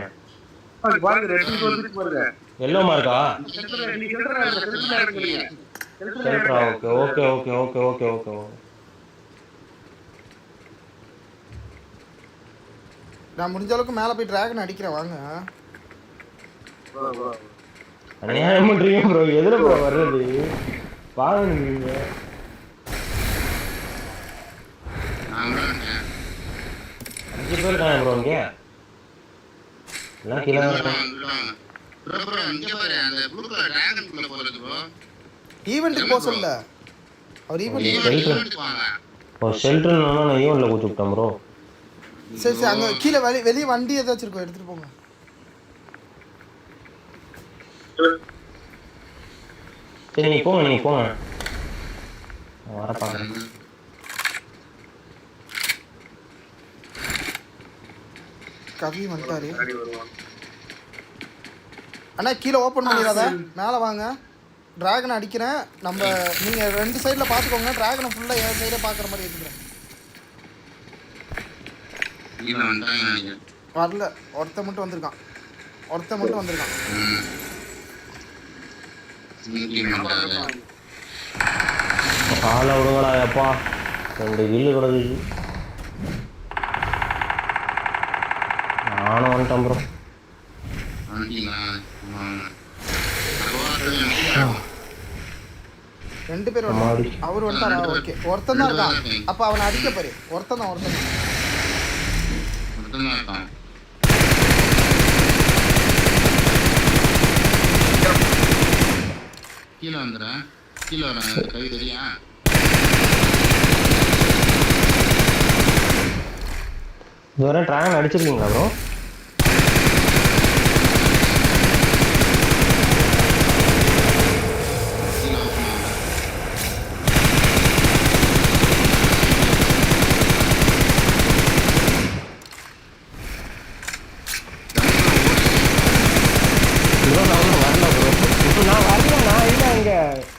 பாருங்க ரெட் வந்துட்டு பாருங்க. எல்லோ மார்க்கா? சென்டர்ல நீ சென்டர்ல இருக்கீங்க. சென்டரா? ஓகே. நான் முடிஞ்ச அளவுக்கு மேல போய் டிராகன் அடிக்கிறேன் வாங்க. அநியாயம் பண்றீங்க ப்ரோ. எதுல ப்ரோ வர்றது? வாங்க நீங்க. நான் 5 பேர் தானே ப்ரோ இங்க? எல்லாம் கீழே ப்ரோ இங்க பாரு அந்த ப்ளூ கலர் டிராகன் குள்ள போறது ப்ரோ. ஈவென்ட்க்கு போக சொல்ல. அவர் ஈவென்ட் வாங்க. ஓ ஷெல்டர்னா நான் ஈவென்ட்ல கூப்பிட்டேன் ப்ரோ. சரி அங்க கீழ வெளிய வண்டி ஏதாச்சும் இருக்கோ எடுத்துட்டு போங்க. சரி நீ போங்க. வர பாருங்க. கவி வந்துட்டாரு. அண்ணா கீழே ஓபன் பண்ணிடாத. மேல வாங்க. டிராகன் அடிக்கிறேன். நம்ம நீங்க ரெண்டு சைடுல பாத்துக்கோங்க. டிராகனை ஃபுல்லா ஏ சைடுல பாக்குற மாதிரி எடுத்துக்கிறேன். வரல. ஒருத்த மட்டும் வந்திருக்கான். காலை விடுங்களா எப்பா. 2 கில்லு கிடக்குது. நானும் வந்துட்டேன் ப்ரோ. ரெண்டு பேர் அவர் வந்துட்டாரா? ஓகே ஒருத்தன் தான் இருக்கான். அப்ப அவனை அடிக்க பாரு. ஒருத்தன் தான் கீழே வந்துடுறேன். கீழே வரேன். கை தெரியா? இதுவரை டிராகன் அடிச்சிருக்கீங்களா ப்ரோ?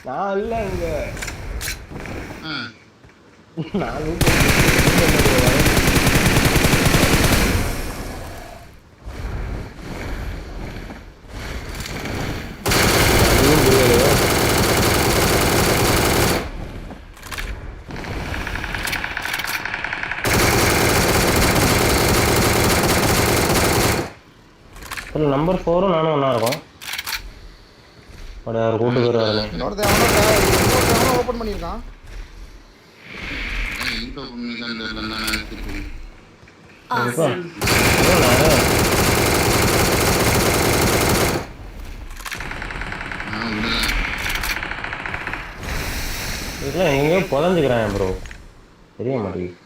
நான் இல்ல இங்க. நம்பர் 4 நானும் ஒண்ணா இருக்கும். ஒரு கூட்டு பேர் வரணும். இன்னொருத்தன் ஓபன் பண்ணிருக்கான். Awesome. இதுல எங்கேயோ புதஞ்சுக்கிறான் ப்ரோ. தெரிய மாட்டேங்குது.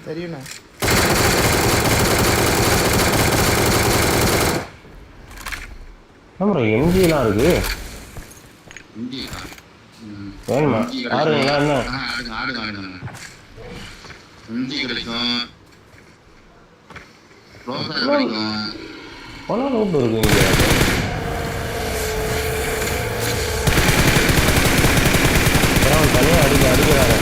தெரியுண்ணா. ப்ரோ எம்ஜிலாம் இருக்கு. வேணுமா? ஆடுங்களா என்ன? ஆடுங்க. எம்ஜி கிடைக்கும். ரோசர் கிடைக்கும். பல லூட் இருக்கு இங்க. தனியா அடிக்கிறாரு.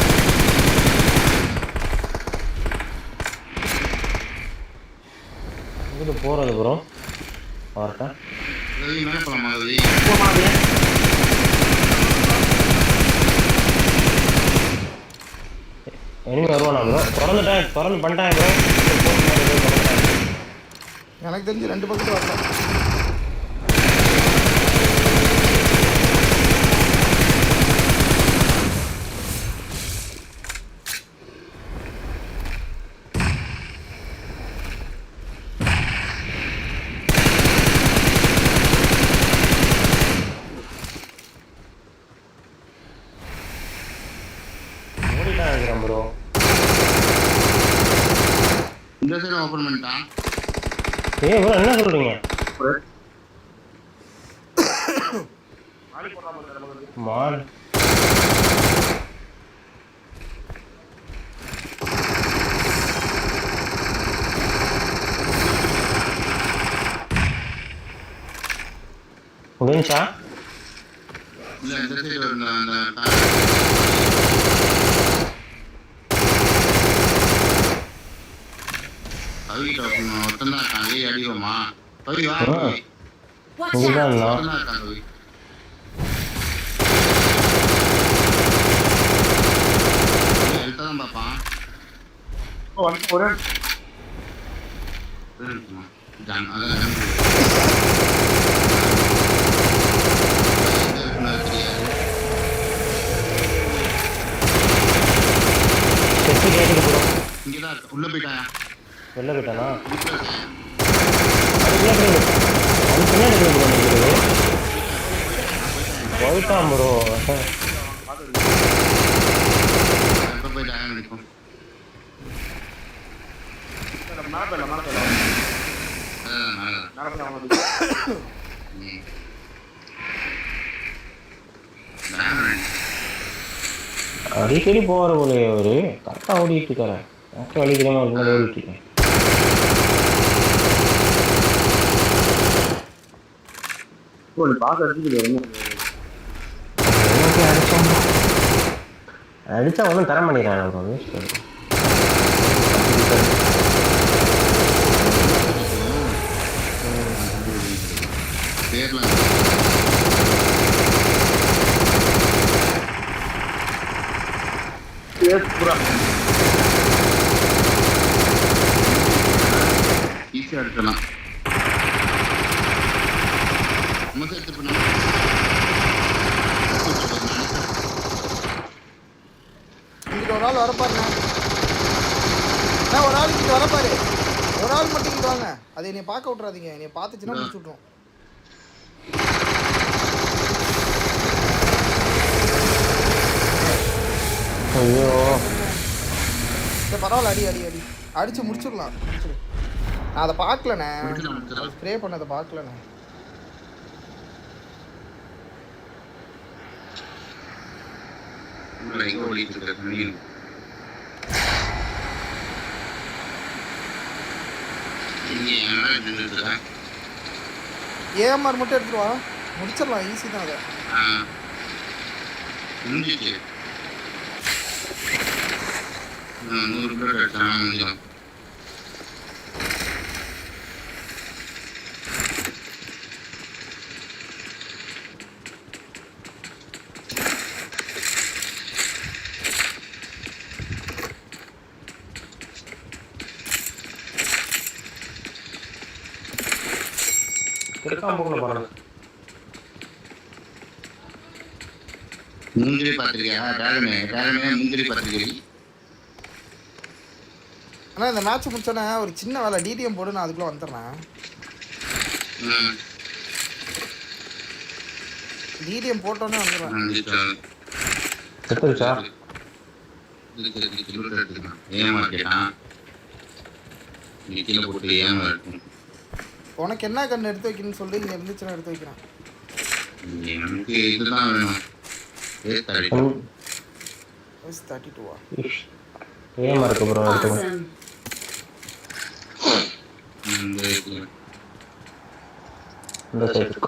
இங்கிட்டு போறது ப்ரோ. பார்த்தேன். எனிமி வருவானா ப்ரோ? திறந்து பண்ணிட்டாங்க ப்ரோ. எனக்கு தெரிஞ்சு 2 பக்கத்து வரல. ப்ரோ இந்த சைடு ஓபன் பண்ணிட்டான். ஏய் ப்ரோ என்ன சொல்றீங்க? மாடி போடாம இருக்க நமக்கு. மால் முடிஞ்சா இல்ல இந்த சைடு அந்த கவி ஒருத்தன் தான் இருக்கான். ஏய் அடிவோமா கவி வா கவி. Watch out! இதுதான் ஒருத்தன் தான் இருக்கான் கவி. ஹெல்த் தான் பார்ப்பான். வந்து ஒரு இருக்குமா அதான் செத்து கேட்டுக்கு போகிறோம். இங்கதான் இருக்கு. உள்ள போயிட்டாயா? வெளில போயிட்டானா? வீட்டுல இருக்கேன். அது பின்னாடி ப்ரோ நிற்கிறது. போயிட்டான் ப்ரோ. எப்ப போயிட்டாயா நினைக்கும். மேல அதான் நடந்து அவனுக்கு அடிக்கடி போகிற போலே அவரு கரெக்டாக ஓடிட்டு இருக்காரு. எனக்கு வலிக்கிறமா முன்னாடி ஓடிட்டு இருக்கேன். பார்க்க அடிச்சுட்டு அடிச்சா ஒன்றும் தர மாட்டேங்கிறான் ப்ரோ. பேர்லாம் ஈஸியா எடுக்கலாம். நம்ம எடுத்து பண்ண இங்கிட்ட ஒரு ஆள் வரப்பாருண்ணே. ஒரு ஆள் இங்கிட்ட வரப்பாரு. ஒரு ஆள் மட்டும் இங்கிட்டு வாங்க. அதை என்னை பார்க்க விட்றாதீங்க. என்னை பார்த்துச்சுன்னா முடிச்சு விட்ருவோம். ஐயோ சரி பரவாயில்ல, அடி அடி அடி அடிச்சு முடிச்சிடலாம். முடிச்சிடு. நான் அதை பார்க்கலண்ணே. ஸ்ப்ரே பண்ணதை பார்க்கலண்ணே. எங்க ஓடிட்டு இருக்க ஏஎம்ஆர் மட்டும் எடுத்துட்டு வா. முடிச்சிடலாம். ஈஸி தான் அதை. முடிஞ்சிச்சு. 100 பேர் அடிச்சாங்க முடிஞ்சோம். முந்திரி பார்த்துருக்கியா? டிராகனே முந்திரி பார்த்துருக்கீங்க. ஆனால் இந்த மேட்ச் முடிச்சோன்னே ஒரு சின்ன வேலை டிடிஎம் போடு. நான் அதுக்குள்ளே வந்துடுறேன். டிடிஎம் போட்டோன்னே வந்துடுறேன். உனக்கு என்ன கண்ணு எடுத்து வைக்கணும்னு சொல்லி இங்கே இருந்துச்சுன்னா எடுத்து வைக்கிறேன். எனக்கு இதுதான் வேணும். S32 ஏமா இருக்கு ப்ரோ. Awesome. இந்த சைடு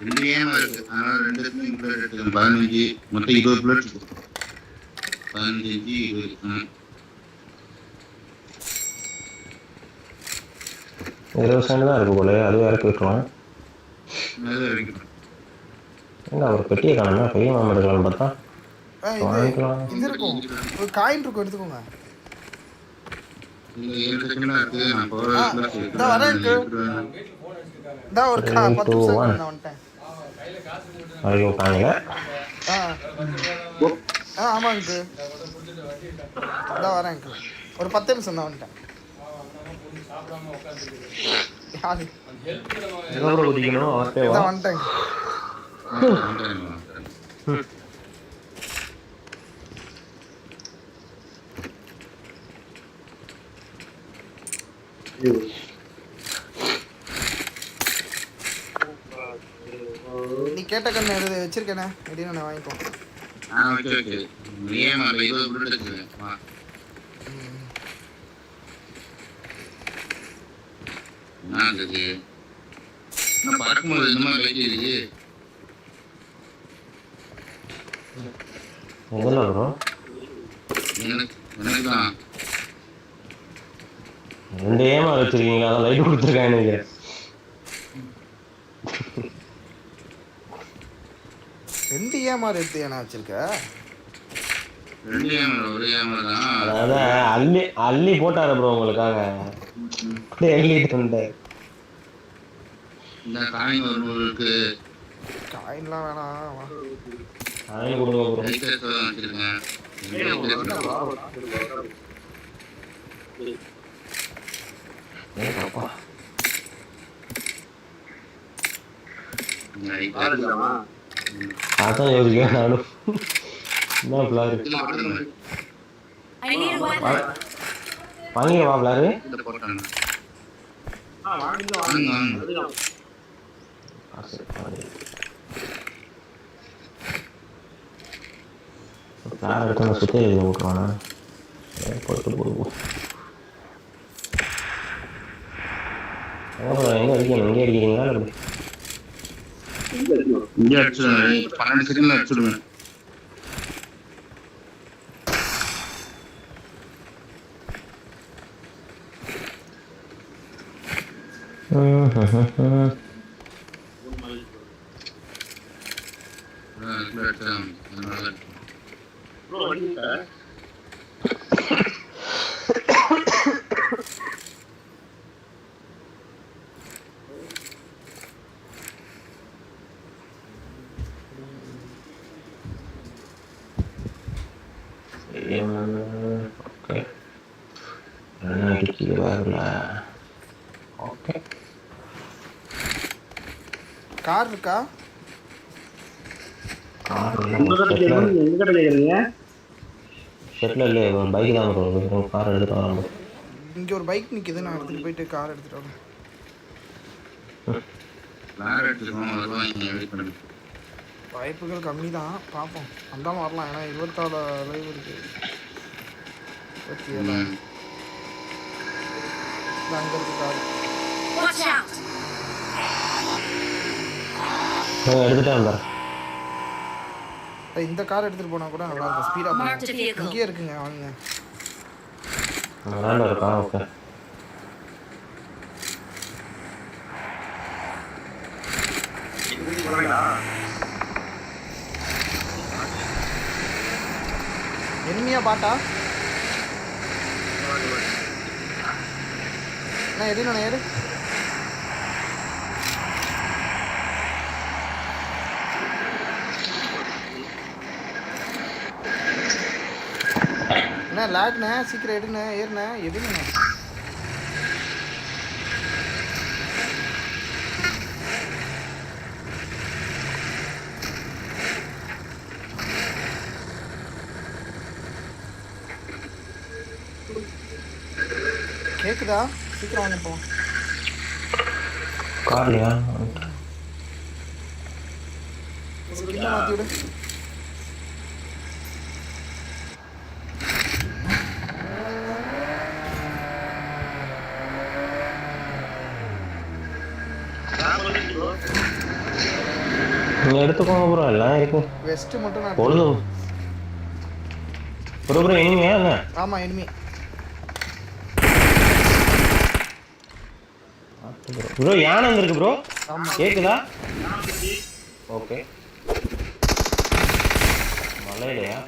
ரெண்டு ஏமா இருக்கு. அதனால ரெண்டுக்குமே இன்க்ளூட் எடுத்துக்கணும். 15 மொத்தம் 20 பிளேட் இருக்கு. 15 20 20 தான் இருக்கு போல. அது வேற போயிட்டுருவோம். என்ன ஒரு பெட்டியை காணுமா? பெரிய மாமா எடுக்கலாம்னு பார்த்தா இது இருக்கும். ஒரு காயின் இருக்கும், எடுத்துக்கோங்க. இந்த 7 செகண்ட் இருக்கு. நான் போற வரேன். இதான் ஒரு 3, 10 2, நிமிஷம் 1. நான் வந்துட்டேன். ஐயோ காணல. ஆ ஆமாங்க இதான் வரேன் ஒரு 10 நிமிஷம் தான் வந்துட்டேன். யாரு எங்க ப்ரோ குதிக்கணும் அவர்ட்டே வா. இதான் வந்துட்டேன். நீ கேட்ட கண்ணு எழுதி வச்சிருக்கேனே எப்படின்னு நான் வாங்கிக்கோ. ஓகே நீயே மாறல 20 புல்லட் வச்சிருக்கேன். வா நான் இது நான் பறக்கும்போது இந்த மாதிரி லைட் இருக்கு. எதுல ப்ரோ? எனக்கு தான் 2 ஏமா வச்சிருக்கீங்க, அதான் லைட் கொடுத்துருக்கேன் எனக்கு. ரெண்டு ஏமாறு எடுத்து ஏன்னா வச்சிருக்க? 2 ஏமர் ஒரு ஏமர் தான். அதான் அள்ளி போட்டாரு ப்ரோ உங்களுக்காக. அள்ளிட்டு வந்தாரு. இந்த காயின் ஒரு 100 இருக்கு. காயின்லாம் வேணாம். காயின் கொடுங்க ப்ரோ. லைட்டர்ஸ் வச்சிருக்கேன். அப்பா அதான் யோசிக்கிறேன் நானும். என்ன பிளாரு I need a weapon. வாங்கிடுவா பிளாரு. பிளார் எடுத்து நான் சுற்றி எழுதி விட்டுருவானா போட்டு போடுவோம். எங்கே அடிக்கணும்? இங்கே அடிக்கிறீங்களா இல்லை? இங்கே அடிச்சுடுவேன். 12 செகண்ட்ல அடிச்சுடுவேன். ஓகே அடிக்க வரல. ஓகே கார் இருக்கா? செட்டில் இல்லை, பைக் தான் வரும். கார் எடுத்துகிட்டு வராங்க. இங்கே ஒரு பைக் நிற்கிது, நான் எடுத்துகிட்டு போயிட்டு கார் எடுத்துகிட்டு வரேன். வாய்ப்புகள் கம்மி தான், பார்ப்போம். வந்தாலும் வரலாம், ஏன்னா 24 லைவ் இருக்கு. 27 அங்கே இருக்கு கார். எடுத்துகிட்டே வந்தார். இந்த கார் எடுத்துகிட்டு போனால் கூட நல்லா இருக்கும், ஸ்பீடாக. இங்கேயே இருக்குங்க, வாங்க. நல்லா இருக்கா? ஓகே எனிமையா பாட்டா நான் எதுனா ஏறு. என்ன லேக்ண்ணே, சீக்கிரம் எடுண்ணே, ஏறுண்ணே, எதுங்கண்ணே. கேக்குதா? சீக்கிரம் வாங்க போவோம். கார்லையா? ஸ்கின்னை மாற்றி விடு. நீங்கள் எடுத்துக்கோங்க ப்ரோ, எல்லாம் இருக்கும். வெஸ்ட்டு மட்டும் நான் பொழுது ப்ரோ ப்ரோ இனிமையா என்ன? ஆமாம் இனிமே ப்ரோ யானை வந்துருக்கு ப்ரோ. ஆமாம் கேக்குதா? ஓகே மலையிலையா?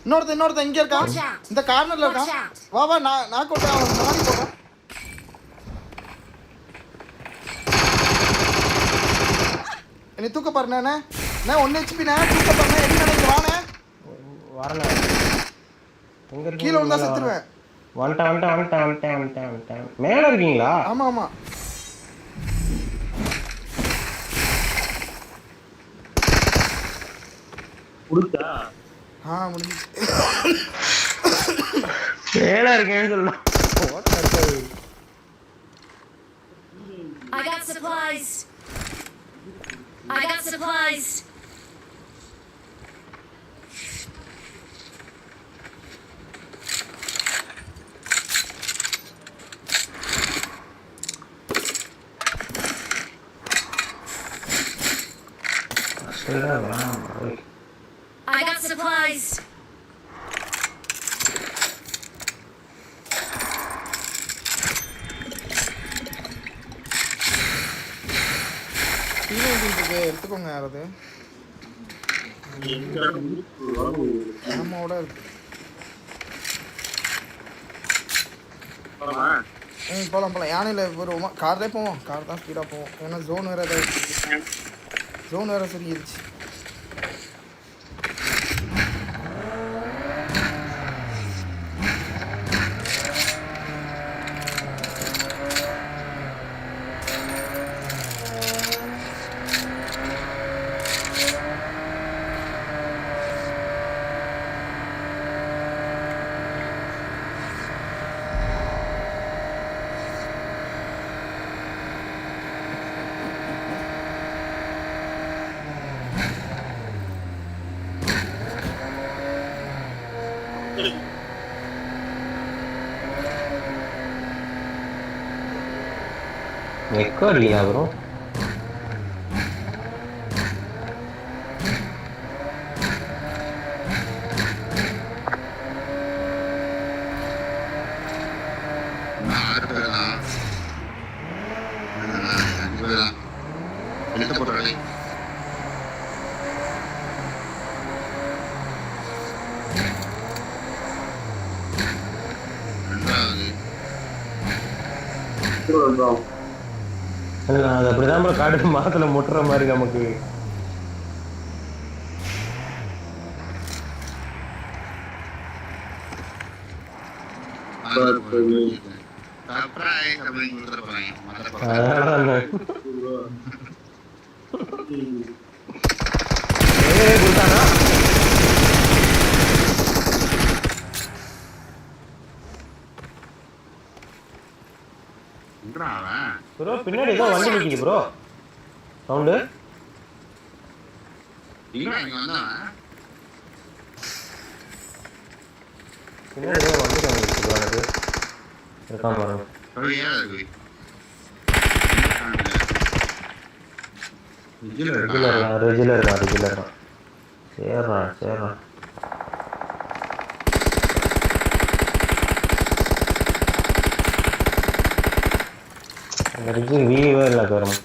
இன்னொருத்தன் இங்க இருக்கான். Watch out. இந்த கார்னர்ல Watch இருக்கான். out. வா நான் கொட்டேன், அவன் நாடி போட்டான். என்னை தூக்க பாருண்ணே. நான் 1 HP தூக்க பாருண்ணே. என்ன நினைக்க வானே வரல. எங்க இருக்கீங்க? கீழே விழுந்தா செத்துருவேன். வந்துட்டேன். மேல இருக்கீங்களா? ஆமா குடுத்தா முடிஞ்சிச்சு. மேல இருக்கேன்னு சொல்லலாம். I got supplies. I got supplies. இருக்கு, எடுத்துக்கோங்க. யாராவது அம்மாவோட இருக்கு. போலாம் யானையில் வருவோமா? கார்லேயே போவோம். கார் தான் ஸ்பீடாக போவோம். ஏன்னா ஜோன் வேறு சரியிருச்சு. எக்கோ இல்லையா ப்ரோ? அது அப்படிதான் ப்ரோ, காடு மரத்துல முட்டுற மாதிரி நமக்கு. ப்ரோ பின்னாடி ஏதோ வண்டி நிக்குது ப்ரோ. சவுண்டு பின்னாடி ஏதோ வண்டி நிக்குது ப்ரோ. எனக்கு இருக்காம பாருங்க. ரெகுலர் இருக்கான். சேர்றான். வீவே இல்லை பெரும்.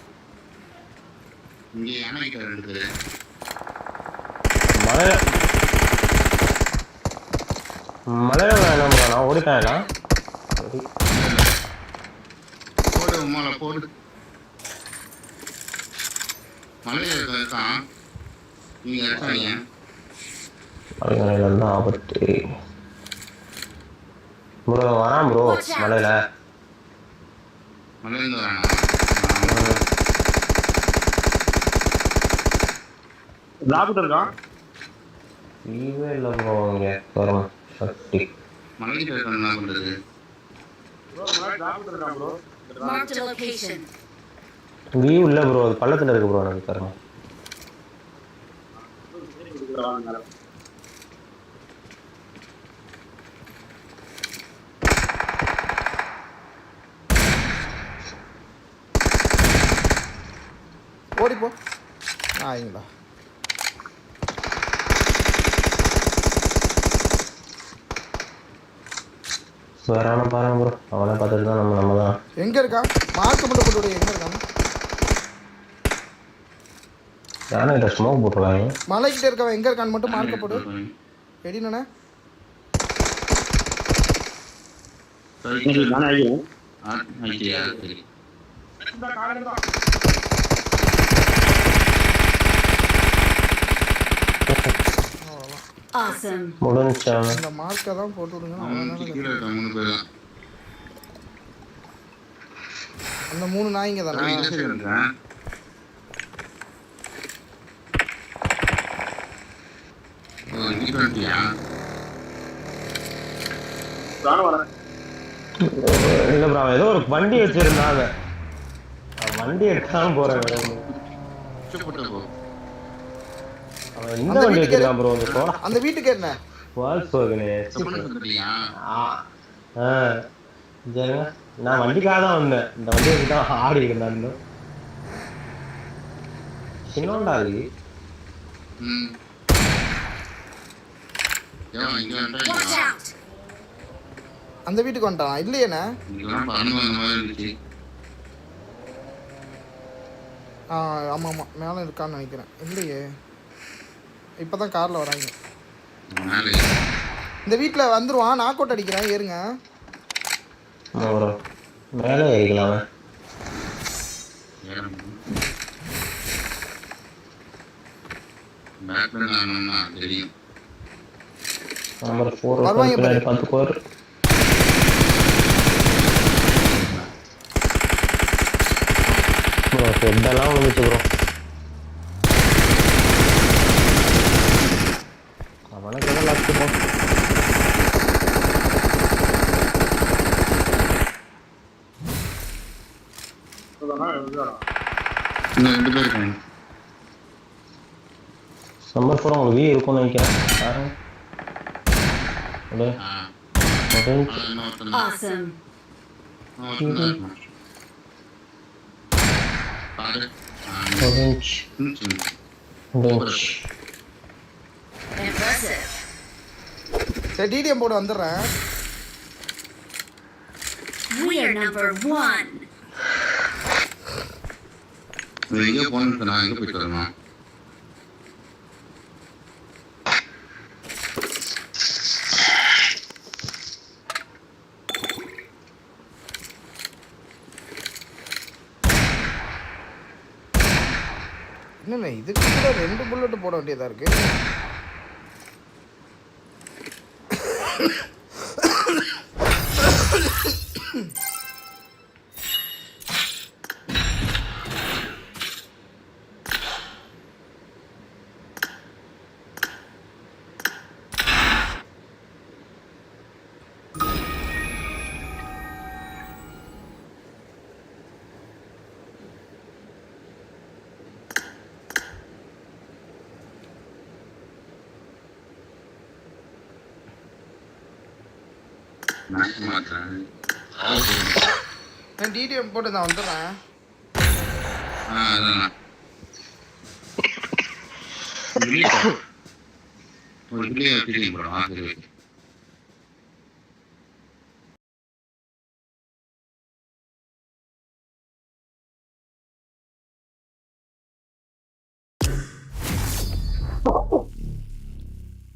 மலையில என்ன பண்ணா ஓடிட்டாங்களா? போடு மலையில ஆபத்து ப்ரோ. வரான் ப்ரோ மலையில. லாபத்துல இருக்கான். வீவே இல்லை ப்ரோ. இங்க பெரும் சக்தி மலையில என்ன பண்றது? லாபத்துல இருக்கான் bro. Marked a location. View இல்லை ப்ரோ. அது பள்ளத்துல இருக்கு ப்ரோ. எனக்கு தரணும். ஓடிப்போ. ஆயிங்களா வரான பாருங்க ப்ரோ, அவனை பார்த்துட்டு தான் நம்ம தான். எங்க இருக்கான்? மார்க் மட்டும் போட்டு விடு, எங்க இருக்கான்? யானை கிட்ட ஸ்மோக் போட்டுருக்காங்க. மலைக்கிட்ட இருக்கவன் எங்க இருக்கான்னு மட்டும் மார்க்க போடு. எடினே நானே அடிக்கிறேன். ஐயா சரி. Awesome. முடிஞ்சாங்க. இந்த மார்க்கை தான் போட்டு விடுங்க. கீழே இருக்க 3 பேர் தான். அந்த 3 நாய்ங்க தானே. இந்த சைடு இருக்கேன். ஓ இங்க வந்துட்டியா? நானும் வரேன். இல்ல ப்ரோ, அவன் ஏதோ ஒரு வண்டி வச்சிருந்தாங்க, வண்டி எடுக்காம போறேன். போட்டு போ. அவன் இந்த வண்டி வச்சிருக்கான் ப்ரோ. அந்த வீட்டுக்கு என்ன? வால்ஸ்வாகனே. சொல்றியா? சரிங்க, நான் வண்டிக்காக தான் வந்தேன். இந்த வண்டி வச்சு தான் ஆடி இருக்கேன். சின்னோண்டா இருக்கு. இங்க வந்துட்டா Watch out. அந்த வீட்டுக்கு வந்துட்டான் இல்லையேண்ணே. இதெல்லாம் பறந்து வந்த மாதிரி இருந்துச்சு. ஆமாம் ஆமாம் மேலே இருக்கான்னு நினைக்கிறேன். இல்லையே, இப்போ தான் காரில் வராங்க. மேலே இந்த வீட்டில் வந்துருவான். நாக் அவுட் அடிக்கிறேன், ஏறுங்க. ப்ரோ மேலே ஏறிக்கலாம். பேக்ல நானும்னா தெரியும். நம்பர் 4 வருவாங்க பாரு. 10 கோர். ப்ரோ ஹெட்டெல்லாம் விழுந்துச்சு ப்ரோ. அவனுக்கு எல்லாம் லாஸ்ட் போ. இன்னும் 2 பேர் இருக்காங்க. நம்பர் 4 உங்களுக்கு வீ இருக்கும்னு நினைக்கிறேன். பாருங்க அப்படியே இன்னொருத்தன் தான். Awesome. இன்னொருத்தன் தான் இருக்கான். பாரு. orange. Impressive. சரி டிடிஎம் போட்டு வந்துடுறேன். We are number 1. எங்கே போகணுன்னு நான் எங்கே போயிட்டு வரணும்? என்னண்ணே இதுக்கு கூட 2 புல்லட் போட வேண்டியதாக இருக்கு. நான் மாத்துறேன். நான் டிடிஎம் போட்டு நான் வந்துடுறேன். அதான் ஒரு பிள்ளைய வச்சுருக்கீங்க ப்ரோ. சரி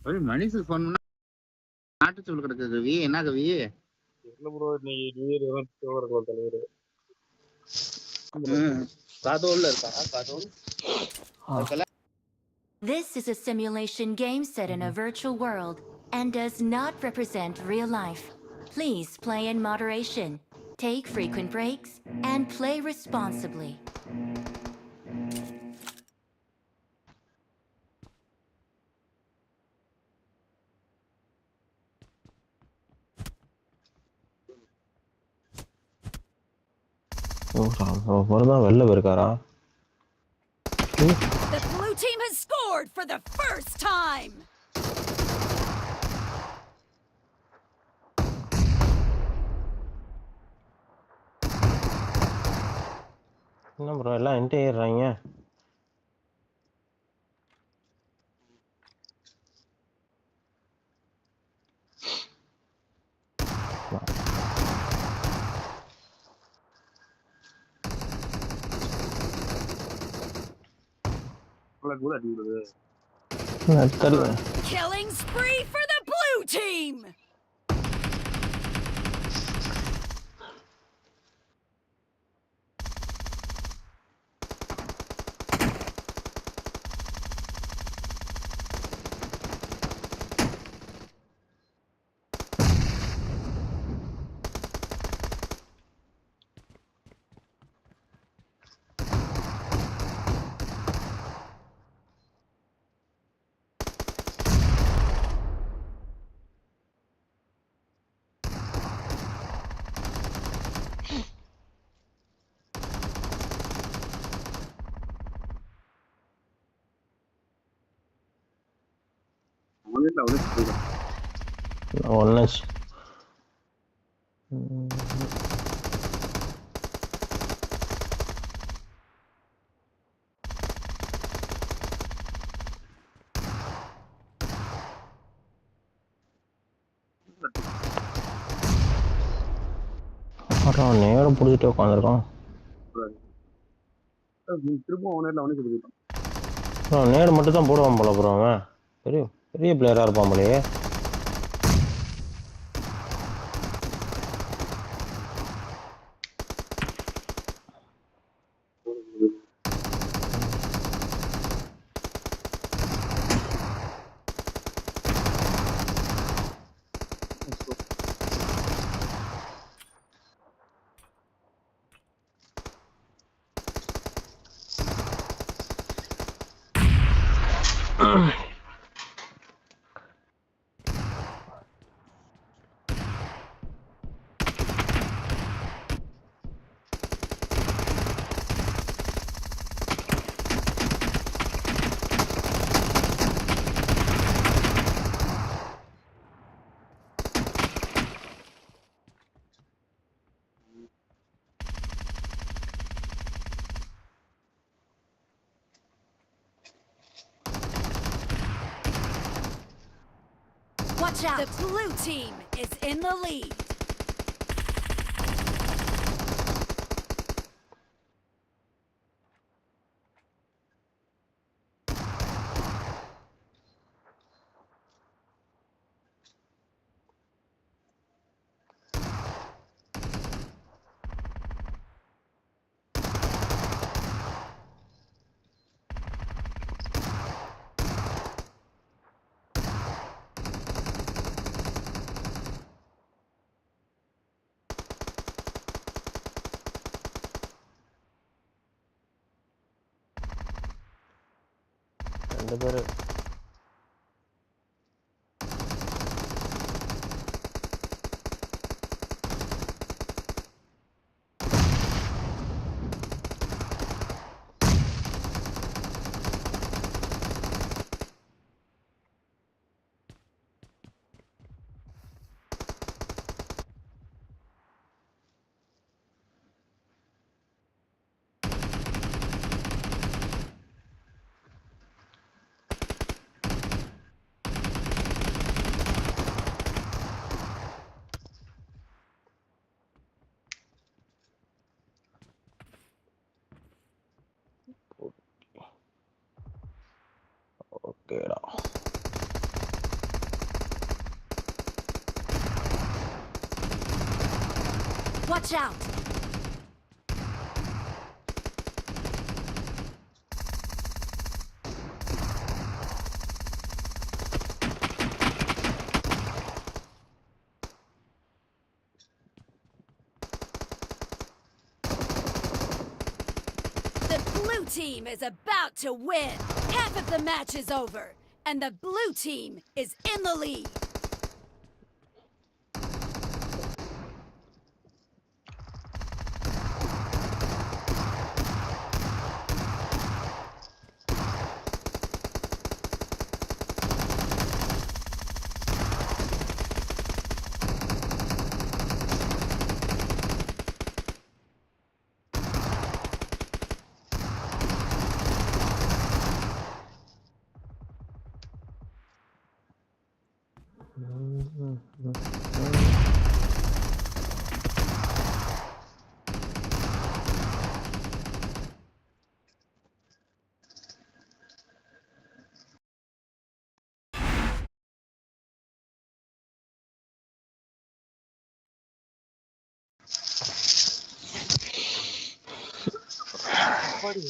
ஒரு மனுஷன் ஃபோன் பண்ணா நாட்டு சொல்லு கிடக்கு. கவி என்ன கவி? இல்ல ப்ரோ, இன்னைக்கு நியூ இயர் இருக்கலாம் தலைவர். காதோல்ல இருக்கா? காதோல். This is a simulation game set in a virtual world and does not represent real life. Please play in moderation, take frequent breaks, and play responsibly. தான் வெளில போயிருக்காரா? The blue team has scored for the first time. என்ன bro எல்லாம் என்கிட்ட ஏறுறாங்க. கூட அடி விடுது. Killing spree for the blue team. அவனே சொல்லுவான். ஒன்னு நேரம் பிடிச்சிட்டு உட்காந்துருக்கான். திரும்ப அவனே சொல்லிட்டான். நேரு மட்டும் தான் போடுவான் போல ப்ரோ. அவன் பெரிய பெரிய பிளேயரா இருப்பான் போலயே. Watch out. The blue team is in the lead. ரெண்டு பேரு ஓகேடா. Watch out. The blue team is about to win. Half of the match is over, and the blue team is in the lead. அப்பாடி